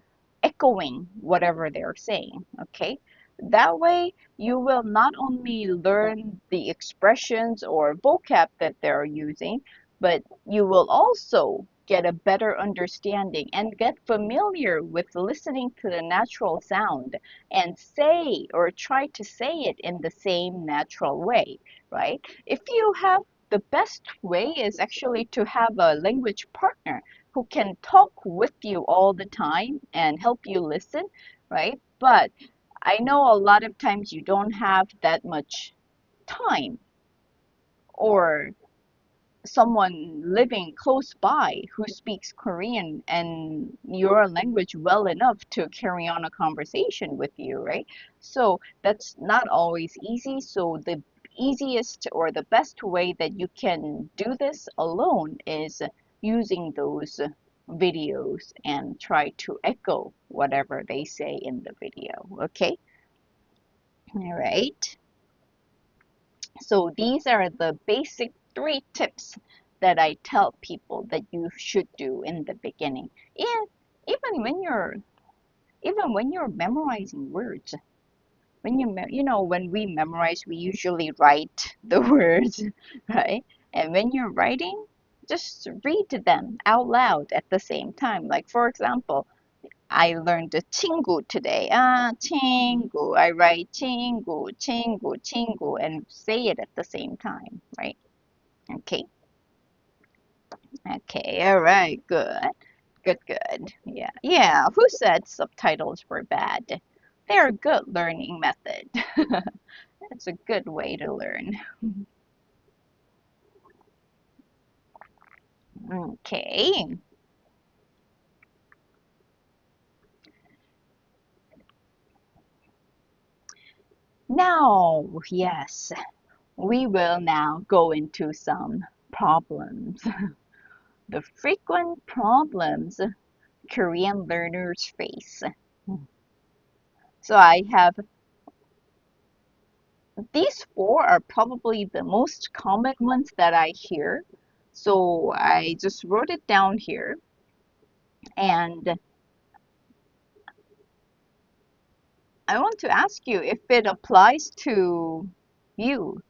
echoing whatever they're saying, okay? That way, you will not only learn the expressions or vocab that they're using, but you will also get a better understanding and get familiar with listening to the natural sound and say or try to say it in the same natural way, right? If you have the best way is actually to have a language partner who can talk with you all the time and help you listen, right? But I know a lot of times you don't have that much time or someone living close by who speaks Korean and your language well enough to carry on a conversation with you, right? So that's not always easy. So the easiest or the best way that you can do this alone is using those videos and try to echo whatever they say in the video, okay? All right. So these are the basic 3 tips that I tell people that you should do in the beginning. And even when you're even when you're memorizing words, when when we memorize, we usually write the words, right? And when you're writing, just read them out loud at the same time. Like for example, I learned the 친구 today. 친구. I write 친구, 친구, 친구, and say it at the same time, right? Okay. Okay. All right. Good. Good. Good. Yeah. Yeah. Who said subtitles were bad? They're a good learning method. It's a good way to learn. Okay. Now, yes, we will now go into some problems. The frequent problems Korean learners face. So I have these 4 are probably the most common ones that I hear. So I just wrote it down here and I want to ask you if it applies to you.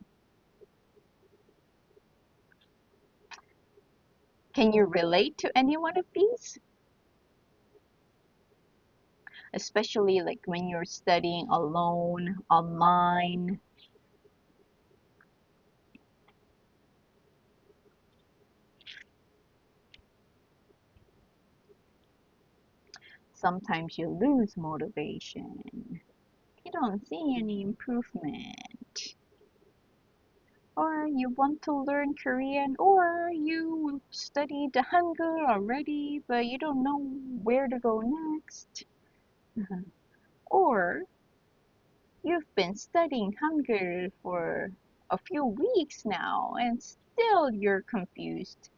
Can you relate to any one of these? Especially like when you're studying alone, online. Sometimes you lose motivation. You don't see any improvement. Or you want to learn Korean, or you studied the Hangul already, but you don't know where to go next. Or you've been studying Hangul for a few weeks now, and still you're confused.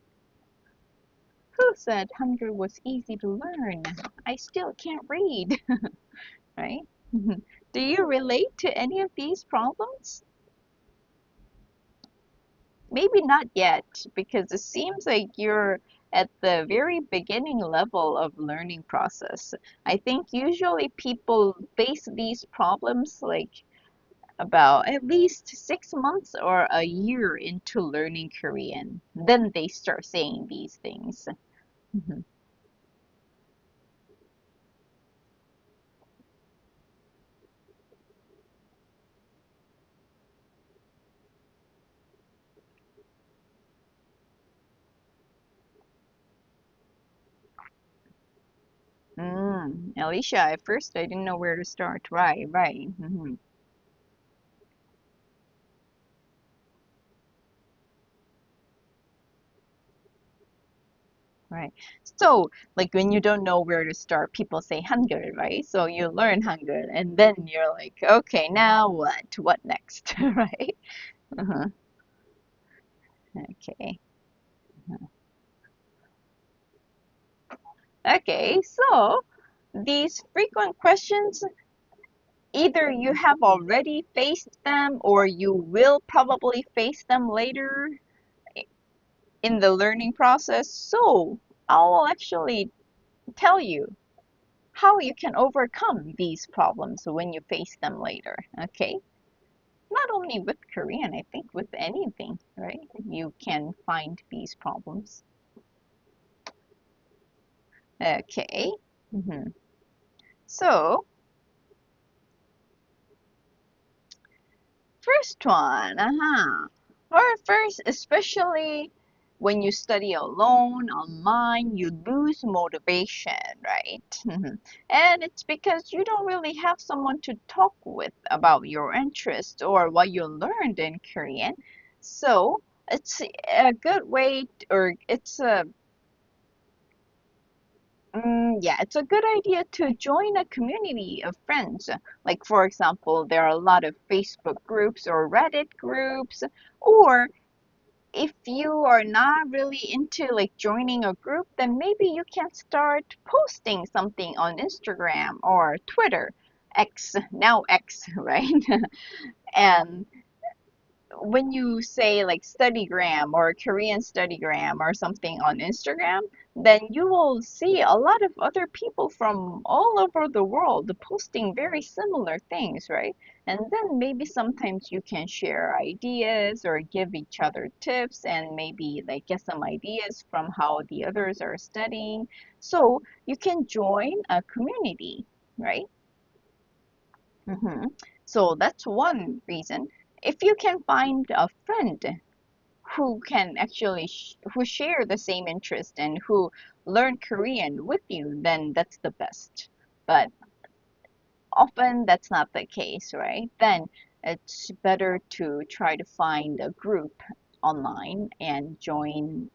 Who said Hangul was easy to learn? I still can't read, right? Do you relate to any of these problems? Maybe not yet, because it seems like you're at the very beginning level of learning process. I think usually people face these problems like about at least 6 months or a year into learning Korean. Then they start saying these things. Mhm. Alicia, at first I didn't know where to start. Right, right. Right. So, like when you don't know where to start, people say Hangul, right? So you learn Hangul, and then you're like, okay, now what? What next? Right? Uh-huh. Okay. Okay. So these frequent questions, either you have already faced them or you will probably face them later in the learning process. So I'll actually tell you how you can overcome these problems when you face them later. Okay? Not only with Korean, I think with anything, right? You can find these problems. Okay. hmm So, first one, or first, especially when you study alone, online, you lose motivation, right? And it's because you don't really have someone to talk with about your interest or what you learned in Korean. So it's a good way, or it's a yeah, it's a good idea to join a community of friends. Like, for example, there are a lot of Facebook groups or Reddit groups, or if you are not really into like joining a group, then maybe you can start posting something on Instagram or Twitter, X, now X, right? And when you say like studygram or Korean studygram or something on Instagram, then you will see a lot of other people from all over the world posting very similar things, right? And then maybe sometimes you can share ideas or give each other tips and maybe like get some ideas from how the others are studying. So you can join a community, right? hmm So that's one reason. If you can find a friend who can actually who share the same interest and who learn Korean with you, then that's the best. But often that's not the case, right? Then it's better to try to find a group online and join,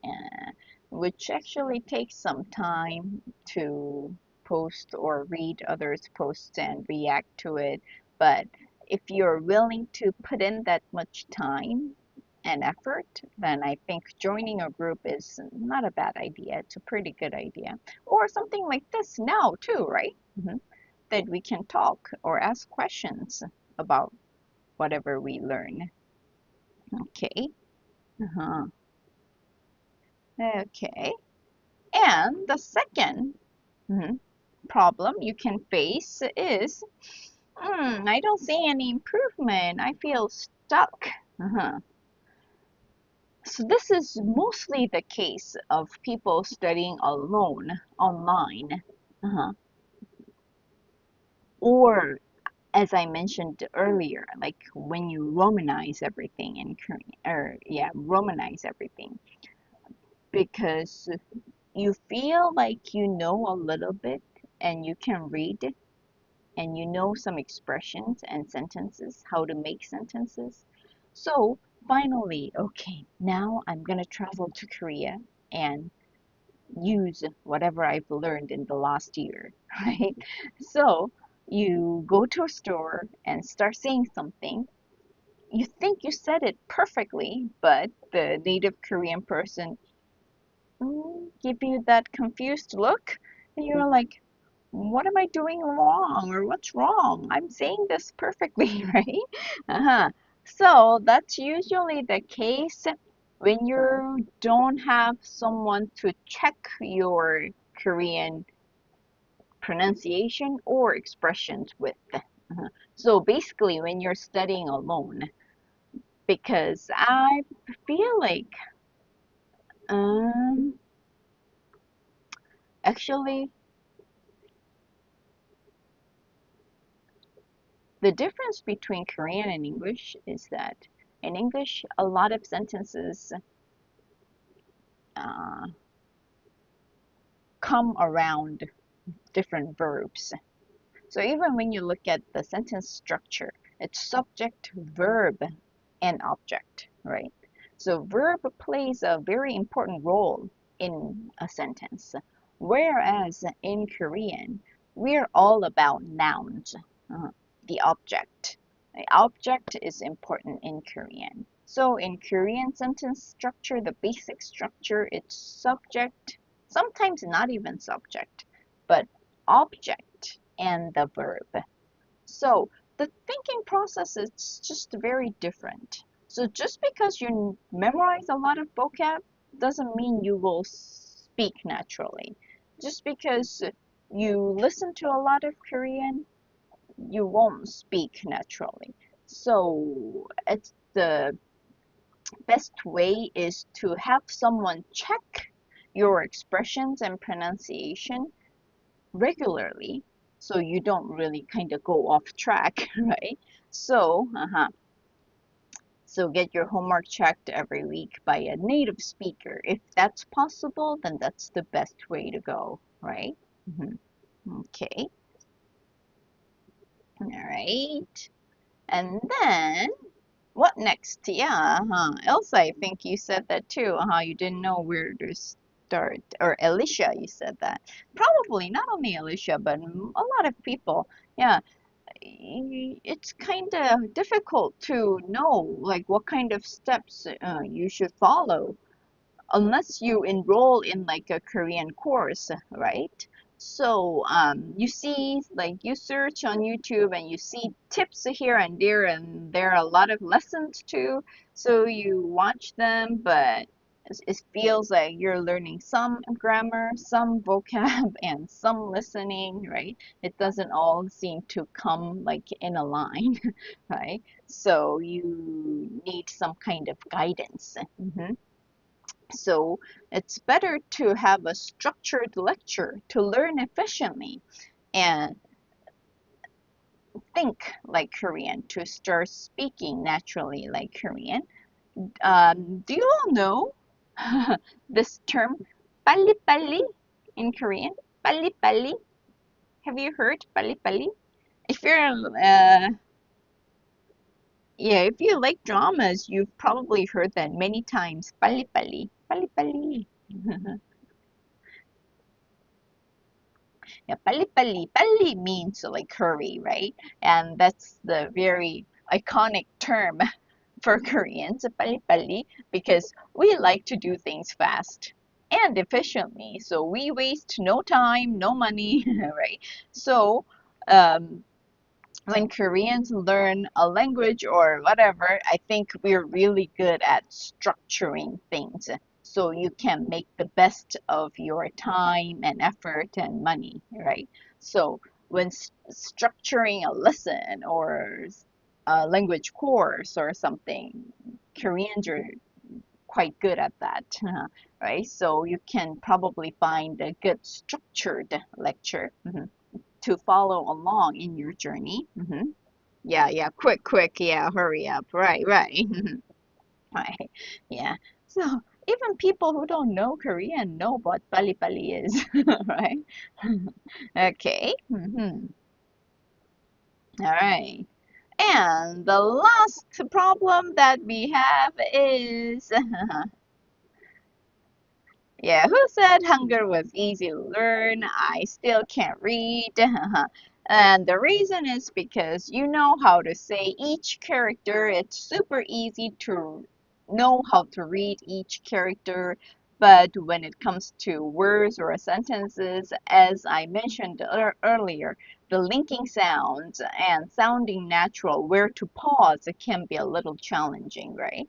which actually takes some time to post or read others' posts and react to it. But if you're willing to put in that much time and effort, then I think joining a group is not a bad idea. It's a pretty good idea. Or something like this now, too, right? That we can talk or ask questions about whatever we learn. Okay. Uh-huh. Okay. And the second mhm, problem you can face is, I don't see any improvement. I feel stuck. Uh-huh. So this is mostly the case of people studying alone online. Uh-huh. Or as I mentioned earlier, like when you Romanize everything in Korean, or yeah, Romanize everything, because you feel like you know a little bit and you can read and you know some expressions and sentences, how to make sentences. So finally, okay, now I'm gonna travel to Korea and use whatever I've learned in the last year, right? So you go to a store and start saying something. You think you said it perfectly, but the native Korean person give you that confused look, and you're like, what am I doing wrong or what's wrong? I'm saying this perfectly, right? Uh-huh. So that's usually the case when you don't have someone to check your Korean pronunciation or expressions with. So basically, when you're studying alone, because I feel like um, actually the difference between Korean and English is that in English, a lot of sentences uh, come around different verbs. So even when you look at the sentence structure, it's subject, verb, and object, right? So verb plays a very important role in a sentence. Whereas in Korean, we're all about nouns, uh, the object. The object is important in Korean. So in Korean sentence structure, the basic structure, it's subject, sometimes not even subject, but object and the verb. So speaking process is just very different. So just because you memorize a lot of vocab doesn't mean you will speak naturally. Just because you listen to a lot of Korean, you won't speak naturally. So it's the best way is to have someone check your expressions and pronunciation regularly so you don't really kind of go off track, right? So, so get your homework checked every week by a native speaker. If that's possible, then that's the best way to go, right? Okay, all right. And then what next? Yeah, Elsa, I think you said that too. You didn't know where to start. Or Alicia, you said that. Probably not only Alicia, but a lot of people. Yeah, it's kind of difficult to know like what kind of steps you should follow unless you enroll in like a Korean course, right? So you see, like you search on YouTube and you see tips here and there are a lot of lessons too. So you watch them, but it feels like you're learning some grammar, some vocab, and some listening, right? It doesn't all seem to come like in a line, right? So you need some kind of guidance. So it's better to have a structured lecture to learn efficiently and think like Korean to start speaking naturally like Korean. Do you all know this term 빨리빨리 in Korean? 빨리빨리? Have you heard 빨리빨리? If you're yeah, if you like dramas, you've probably heard that many times. 빨리빨리, 빨리빨리. Yeah, 빨리빨리. 빨리 means like hurry, right? And that's the very iconic term for Koreans, 빨리빨리, because we like to do things fast and efficiently. So we waste no time, no money, right? So when Koreans learn a language or whatever, I think we're really good at structuring things. So you can make the best of your time and effort and money, right? So when structuring a lesson or a language course or something, Koreans are quite good at that, right? So you can probably find a good structured lecture. To follow along in your journey. Yeah, quick, yeah, hurry up. Right. Right, yeah. So even people who don't know Korean know what pali pali is, right? Okay. All right. And the last problem that we have is yeah, who said Hangul was easy to learn? I still can't read. And the reason is because you know how to say each character. It's super easy to know how to read each character. But when it comes to words or sentences, as I mentioned earlier, the linking sounds and sounding natural, where to pause, it can be a little challenging, right?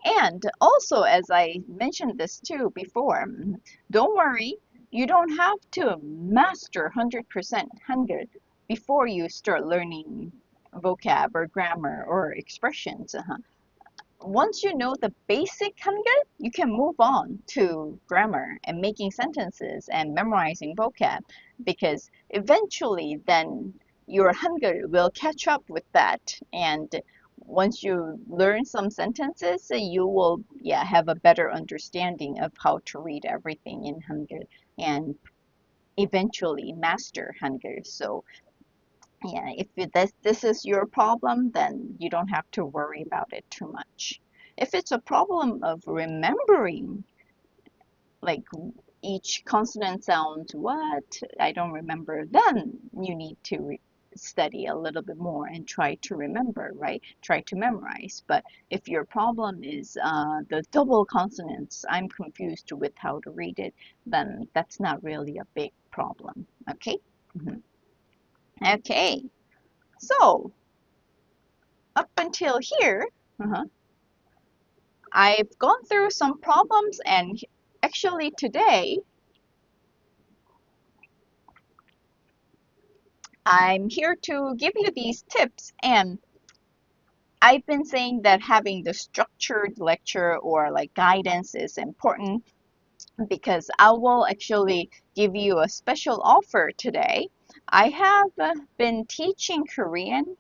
And also, as I mentioned this too before, don't worry, you don't have to master 100% Hangul before you start learning vocab or grammar or expressions. Once you know the basic Hangul, you can move on to grammar and making sentences and memorizing vocab because eventually then your Hangul will catch up with that. And once you learn some sentences, you will have a better understanding of how to read everything in Hangul and eventually master Hangul. So yeah, if this is your problem, then you don't have to worry about it too much. If it's a problem of remembering, like each consonant sounds what, I don't remember, then you need to study a little bit more and try to remember, right? Try to memorize. But if your problem is the double consonants, I'm confused with how to read it, then that's not really a big problem, okay? Okay. So, up until here, I've gone through some problems, and actually today I'm here to give you these tips. And I've been saying that having the structured lecture or like guidance is important because I will actually give you a special offer today. I have been teaching Korean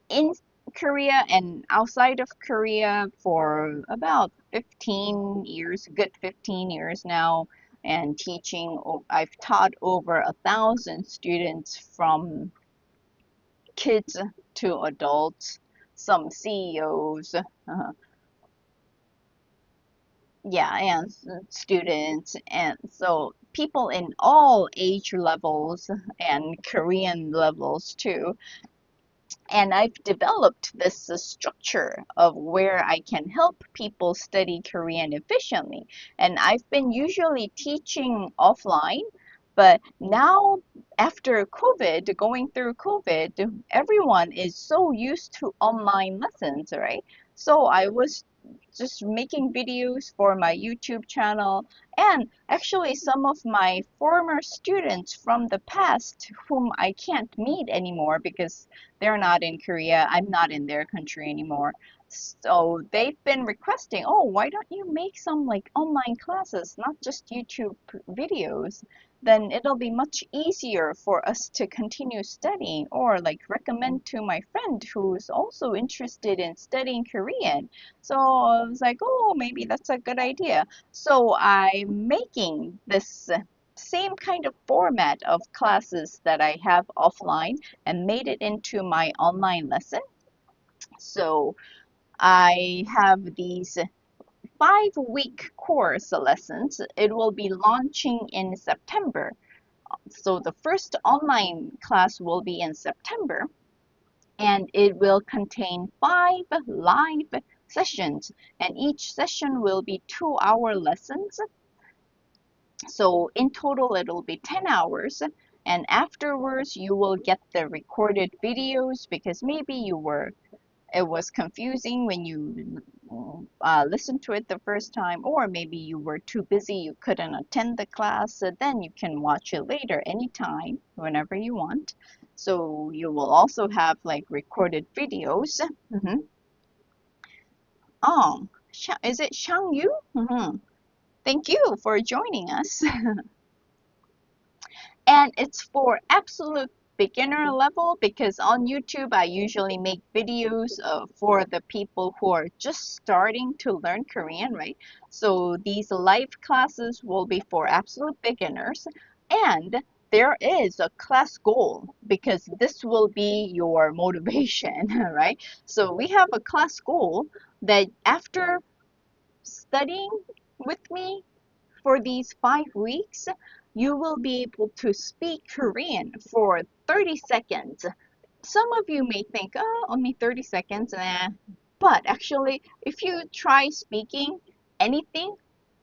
in Korea and outside of Korea for about 15 years, good 15 years now, and teaching. I've taught over 1,000 students from kids to adults, some CEOs, yeah, and students, and so people in all age levels and Korean levels too. And I've developed this structure of where I can help people study Korean efficiently. And I've been usually teaching offline, but now after COVID, going through COVID, everyone is so used to online lessons, right? So I was just making videos for my YouTube channel, and actually some of my former students from the past whom I can't meet anymore because they're not in Korea, I'm not in their country anymore. So they've been requesting, oh, why don't you make some like online classes, not just YouTube videos? Then it'll be much easier for us to continue studying, or like recommend to my friend who's also interested in studying Korean. So I was like, oh, maybe that's a good idea. So I'm making this same kind of format of classes that I have offline and made it into my online lesson. So I have these 5-week course lessons. It will be launching in September. So the first online class will be in September, and it will contain 5 live sessions, and each session will be 2-hour lessons. So in total it will be 10 hours, and afterwards you will get the recorded videos because maybe it was confusing when you listened to it the first time, or maybe you were too busy, you couldn't attend the class. So then you can watch it later anytime, whenever you want. So you will also have like recorded videos. Oh, is it Shangyu? Thank you for joining us. And it's for absolute beginner level because on YouTube I usually make videos for the people who are just starting to learn Korean, right? So these live classes will be for absolute beginners, and there is a class goal because this will be your motivation, right? So we have a class goal that after studying with me for these 5 weeks, you will be able to speak Korean for 30 seconds. Some of you may think, oh, only 30 seconds, but actually, if you try speaking anything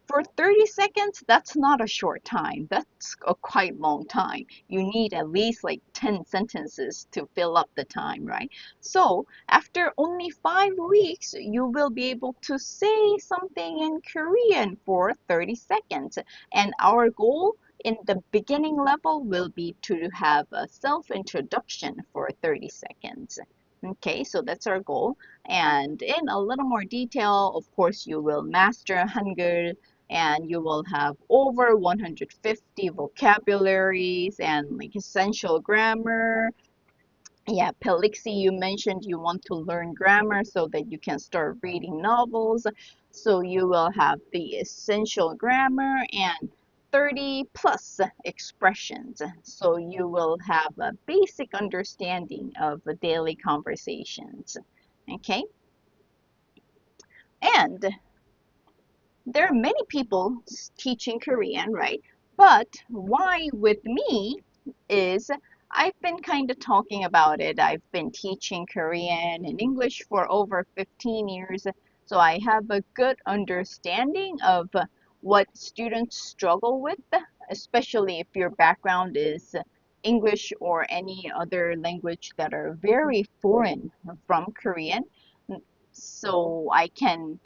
for 30 seconds, that's not a short time. That's a quite long time. You need at least like 10 sentences to fill up the time, right? So after only 5 weeks, you will be able to say something in Korean for 30 seconds. And our goal in the beginning level will be to have a self-introduction for 30 seconds. Okay, so that's our goal. And in a little more detail, of course, you will master Hangul, and you will have over 150 vocabularies and like essential grammar. Yeah, Pelixi, you mentioned you want to learn grammar so that you can start reading novels. So you will have the essential grammar and 30 plus expressions. So you will have a basic understanding of the daily conversations. Okay, and there are many people teaching Korean, right? But why with me is I've been kind of talking about it. I've been teaching Korean and English for over 15 years. So I have a good understanding of what students struggle with, especially if your background is English or any other language that are very foreign from Korean, so I can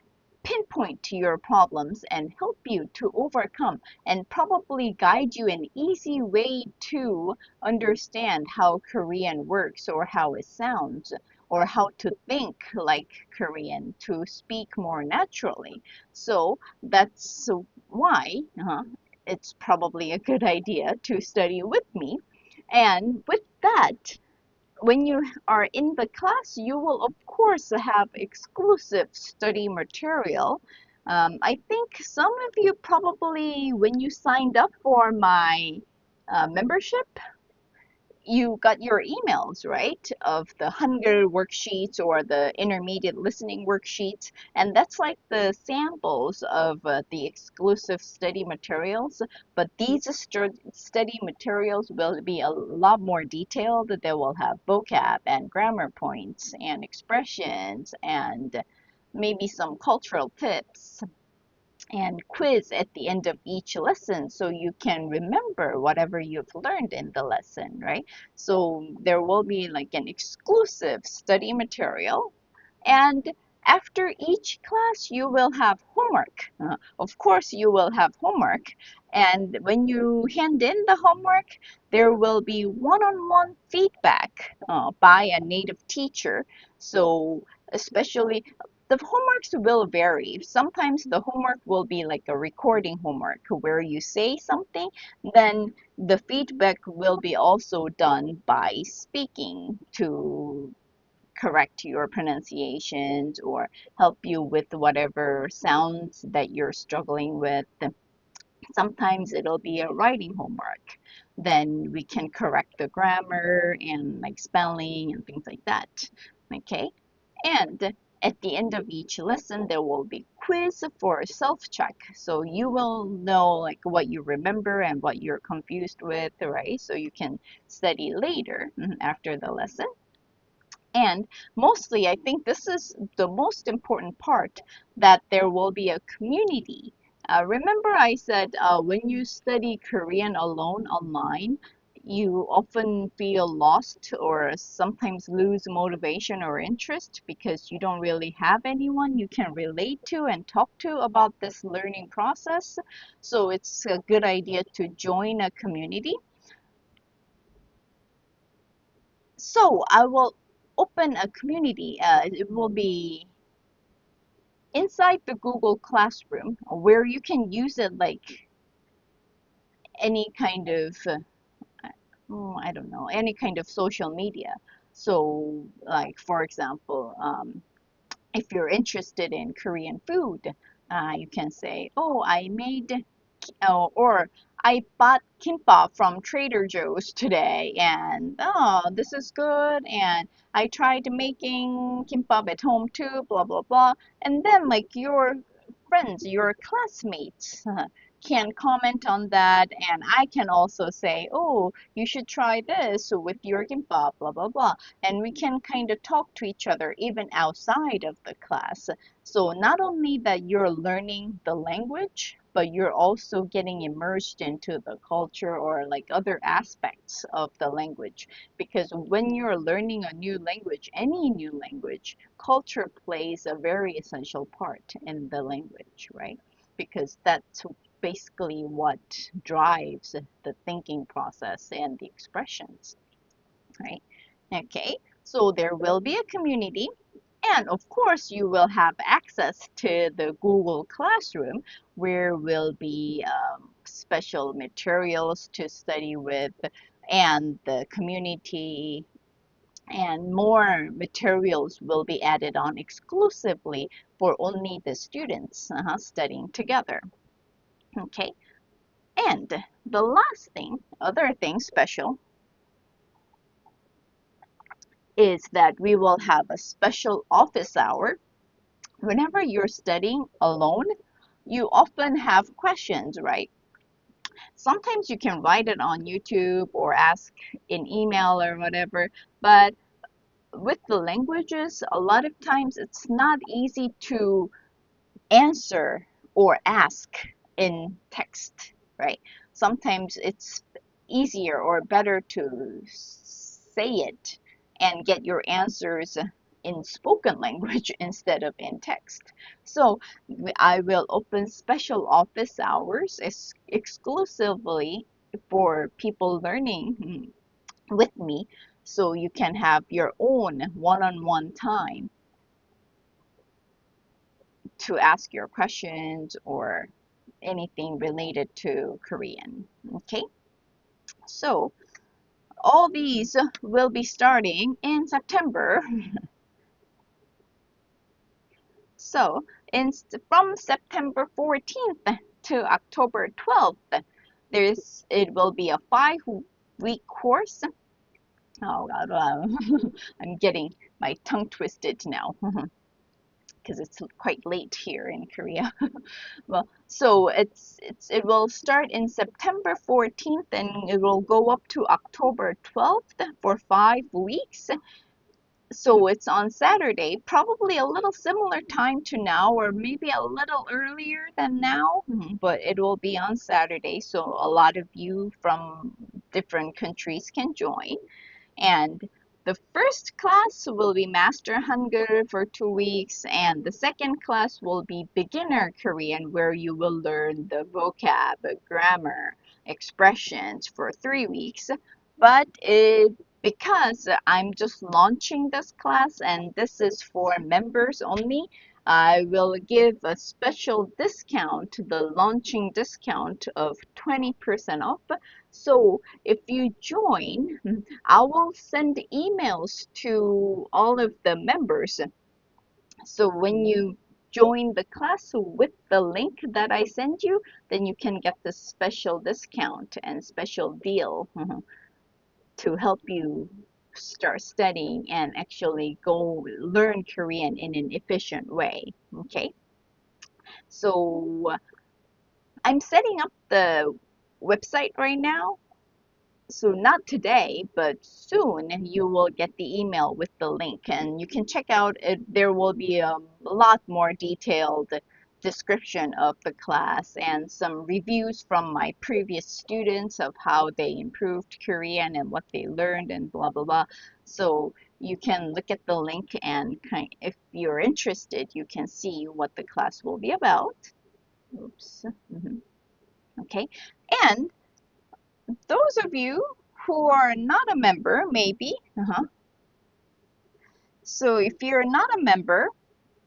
pinpoint to your problems and help you to overcome and probably guide you an easy way to understand how Korean works or how it sounds or how to think like Korean to speak more naturally. So that's why it's probably a good idea to study with me. And with that, when you are in the class, you will of course have exclusive study material. I think some of you probably, when you signed up for my membership, you got your emails, right, of the Hangul worksheets or the intermediate listening worksheets, and that's like the samples of the exclusive study materials. But these study materials will be a lot more detailed. They will have vocab and grammar points and expressions and maybe some cultural tips and quiz at the end of each lesson so you can remember whatever you've learned in the lesson, right? So there will be like an exclusive study material. And after each class, you will have homework. Of course, you will have homework. And when you hand in the homework, there will be one-on-one feedback by a native teacher. So especially the homeworks will vary. Sometimes the homework will be like a recording homework where you say something, then the feedback will be also done by speaking to correct your pronunciations or help you with whatever sounds that you're struggling with. Sometimes it'll be a writing homework. Then we can correct the grammar and like spelling and things like that. Okay. And at the end of each lesson, there will be quiz for a self-check. So you will know like what you remember and what you're confused with, right? So you can study later after the lesson. And mostly, I think this is the most important part, that there will be a community. Remember, I said when you study Korean alone online, you often feel lost or sometimes lose motivation or interest because you don't really have anyone you can relate to and talk to about this learning process. So it's a good idea to join a community. So I will open a community. It will be inside the Google Classroom where you can use it like any kind of, I don't know, any kind of social media. So, like, for example, if you're interested in Korean food, you can say, oh, I made or I bought kimbap from Trader Joe's today, and oh, this is good. And I tried making kimbap at home too, blah, blah, blah. And then, like, your friends, your classmates can comment on that. And I can also say, oh, you should try this with your kimbap, blah, blah, blah. And we can kind of talk to each other even outside of the class. So not only that you're learning the language, but you're also getting immersed into the culture or like other aspects of the language. Because when you're learning a new language, any new language, culture plays a very essential part in the language, right? Because that's basically what drives the thinking process and the expressions, right? Okay, so there will be a community, and of course, you will have access to the Google Classroom where will be special materials to study with, and the community and more materials will be added on exclusively for only the students studying together. Okay, and the last thing, other thing special, is that we will have a special office hour. Whenever you're studying alone, you often have questions, right? Sometimes you can write it on YouTube or ask in email or whatever, but with the languages, a lot of times it's not easy to answer or ask in text, right? Sometimes it's easier or better to say it and get your answers in spoken language instead of in text. So I will open special office hours exclusively for people learning with me, so you can have your own one-on-one time to ask your questions or anything related to Korean. Okay, so all these will be starting in September. So from September 14th to October 12th, it will be a 5-week course. Oh God, I'm getting my tongue twisted now because it's quite late here in Korea. Well, so it will start in September 14th and it will go up to October 12th for 5 weeks. So it's on Saturday, probably a little similar time to now, or maybe a little earlier than now, but it will be on Saturday. So a lot of you from different countries can join. And the first class will be Master Hangul for 2 weeks, and the second class will be Beginner Korean, where you will learn the vocab, grammar, expressions for 3 weeks. But because I'm just launching this class and this is for members only, I will give a special discount, the launching discount of 20% off. So if you join, I will send emails to all of the members. So when you join the class with the link that I send you, then you can get this special discount and special deal to help you start studying and actually go learn Korean in an efficient way. Okay, so I'm setting up the website right now. So not today, but soon you will get the email with the link and you can check out it. There will be a lot more detailed description of the class and some reviews from my previous students of how they improved Korean and what they learned and blah blah blah. So you can look at the link and if you're interested, you can see what the class will be about. Oops. Okay. And those of you who are not a member, maybe, so if you're not a member,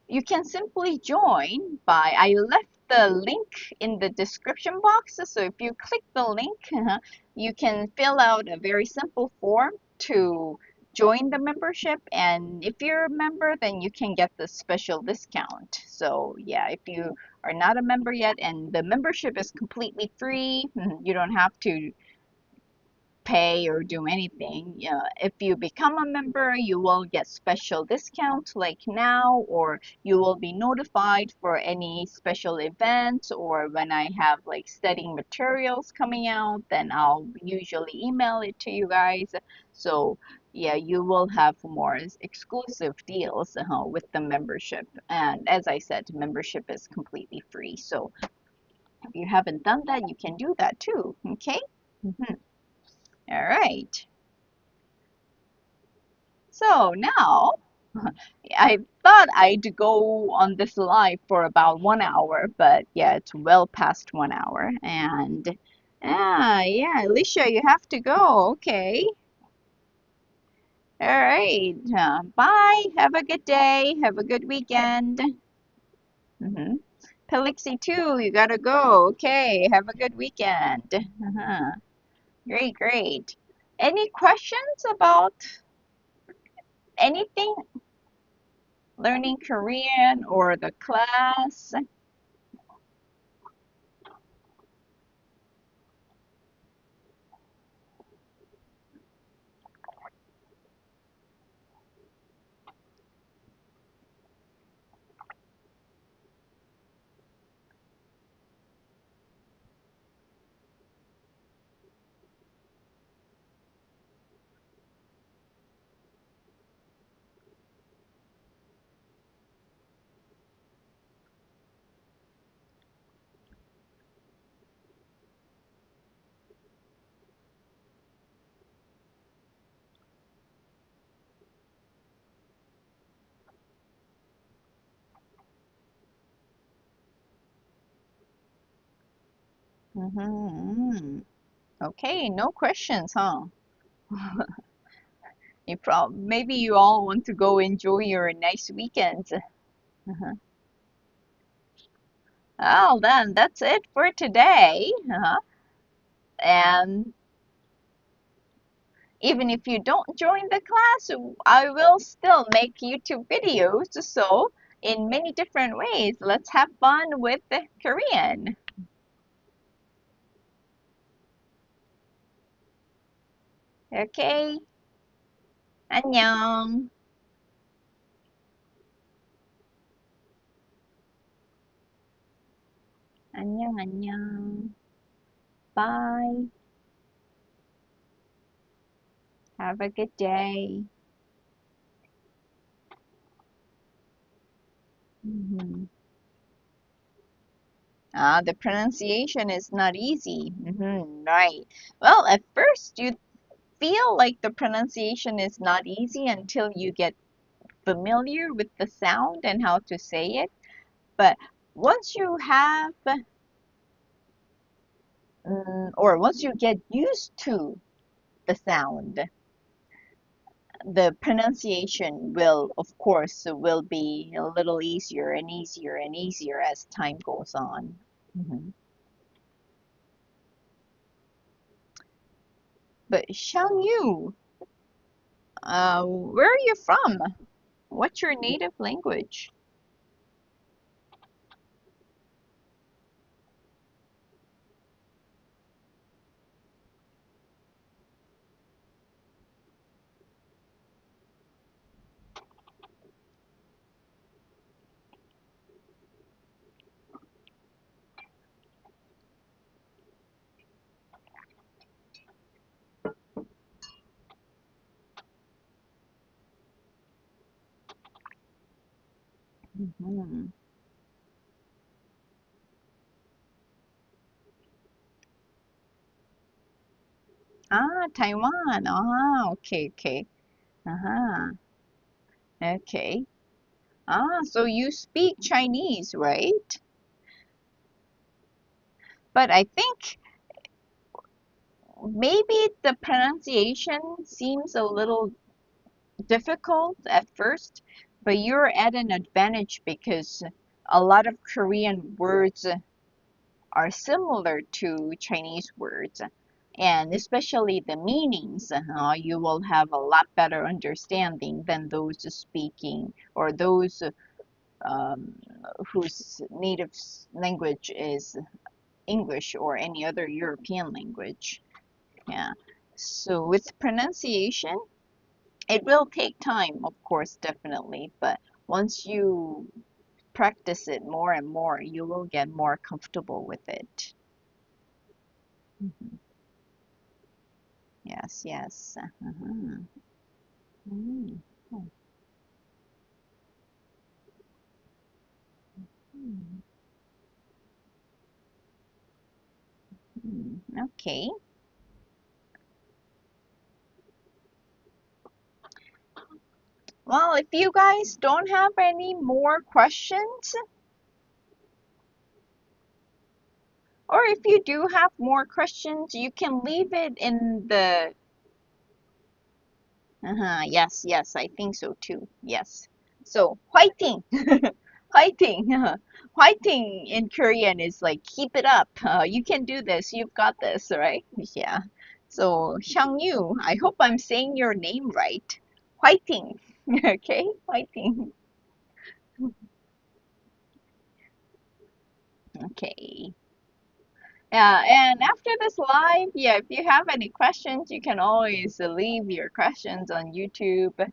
you can simply join by, I left the link in the description box. So if you click the link, you can fill out a very simple form to join the membership. And if you're a member, then you can get the special discount. So yeah, if you are not a member yet and the membership is completely free, you don't have to pay or do anything. If you become a member, you will get special discounts like now, or you will be notified for any special events, or when I have like studying materials coming out, then I'll usually email it to you guys. So yeah, you will have more exclusive deals with the membership. And as I said, membership is completely free. So if you haven't done that, you can do that too. Okay? All right. So now I thought I'd go on this live for about 1 hour, but yeah, it's well past 1 hour. And yeah, Alicia, you have to go. Okay. All right. Bye. Have a good day. Have a good weekend. Mm-hmm. Pelixie too, you gotta go. Okay. Have a good weekend. Great, great. Any questions about anything learning Korean or the class? Mm-hmm. Okay, no questions, huh? Maybe you all want to go enjoy your nice weekend. Uh-huh. Well, then that's it for today. And even if you don't join the class, I will still make YouTube videos. So, in many different ways, let's have fun with the Korean. Okay, 안녕. 안녕, 안녕. Bye. Have a good day. Mhm. The pronunciation is not easy. Right. Well, at first you feel like the pronunciation is not easy until you get familiar with the sound and how to say it. But once you have, or once you get used to the sound, the pronunciation will, of course, will be a little easier and easier and easier as time goes on. Mhm. But Xiang where are you from? What's your native language? Mhm. Taiwan. Okay, okay. Uh-huh. Okay. So you speak Chinese, right? But I think maybe the pronunciation seems a little difficult at first, but you're at an advantage because a lot of Korean words are similar to Chinese words. And especially the meanings, you will have a lot better understanding than those speaking or those um, whose native language is English or any other European language. Yeah. So with pronunciation, it will take time, of course, definitely, but once you practice it more and more, you will get more comfortable with it. Mhm. Yes, yes. Uh-huh. Mm. Oh, mm, Okay. Well, if you guys don't have any more questions, or if you do have more questions, you can leave it in the yes, yes, I think so too. Yes. So, 화이팅! 화이팅! 화이팅 in Korean is like keep it up. You can do this. You've got this, right? Yeah. So, Yu, I hope I'm saying your name right. 화이팅! Okay? 화이팅. Okay. Yeah, and after this live, yeah, if you have any questions, you can always leave your questions on YouTube.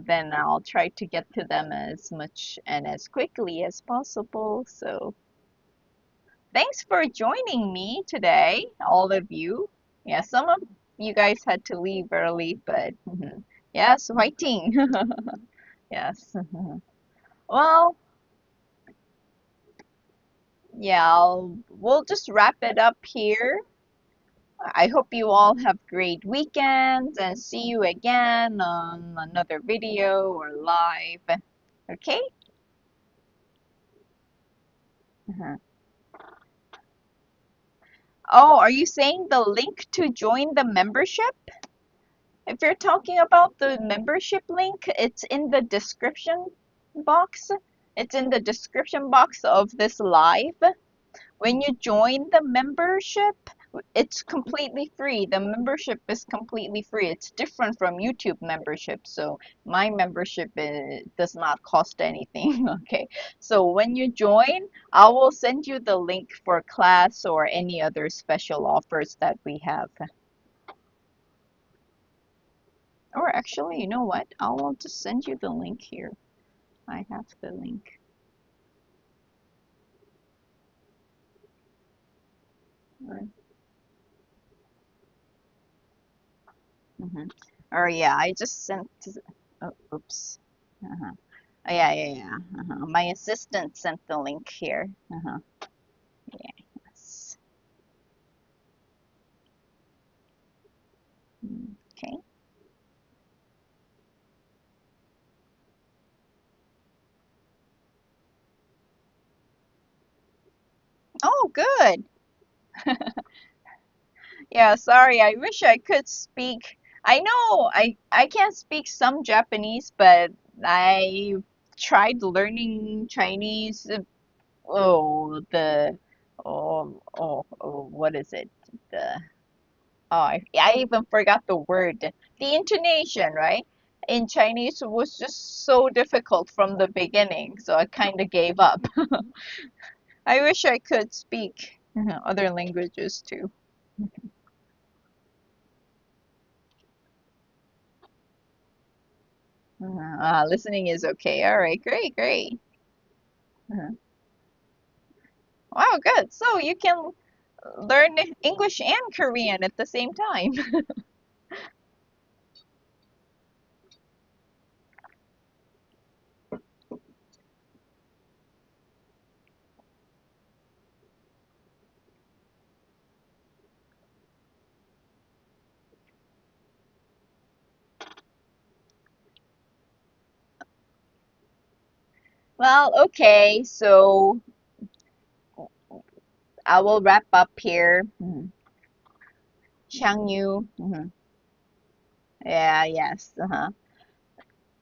Then I'll try to get to them as much and as quickly as possible. So thanks for joining me today, all of you. Yeah, some of you guys had to leave early, but yes, fighting. Yes. Well, yeah, we'll just wrap it up here. I hope you all have great weekends and see you again on another video or live. Okay? Oh, are you saying the link to join the membership? If you're talking about the membership link, it's in the description box. It's in the description box of this live. When you join the membership, it's completely free. The membership is completely free. It's different from YouTube membership. So my membership does not cost anything. Okay. So when you join, I will send you the link for class or any other special offers that we have. Or actually, you know what? I'll just send you the link here. I have the link. Mm-hmm. Or yeah, I just sent. Oh, oops. Uh-huh. Oh, yeah, yeah, yeah. My assistant sent the link here. Yes. Okay. Oh, good. Yeah, sorry. I wish I could speak. I know I can't speak some Japanese, but I tried learning Chinese. Oh, what is it? The I even forgot the word. The intonation, right? In Chinese was just so difficult from the beginning, so I kind of gave up. I wish I could speak other languages too. Listening is okay. All right, great, great. Uh-huh. Wow, good. So you can learn English and Korean at the same time. Well, okay, so I will wrap up here. Yu. Yeah, yes.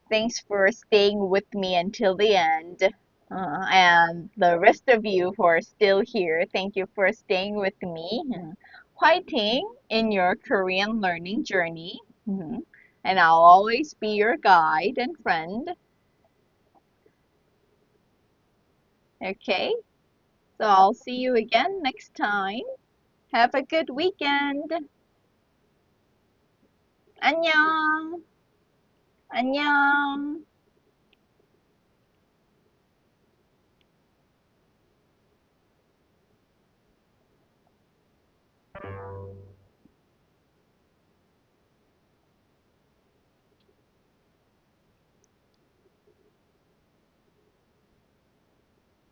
Thanks for staying with me until the end. And the rest of you who are still here, thank you for staying with me. Fighting in your Korean learning journey. And I'll always be your guide and friend. Okay, so I'll see you again next time. Have a good weekend. 안녕. 안녕.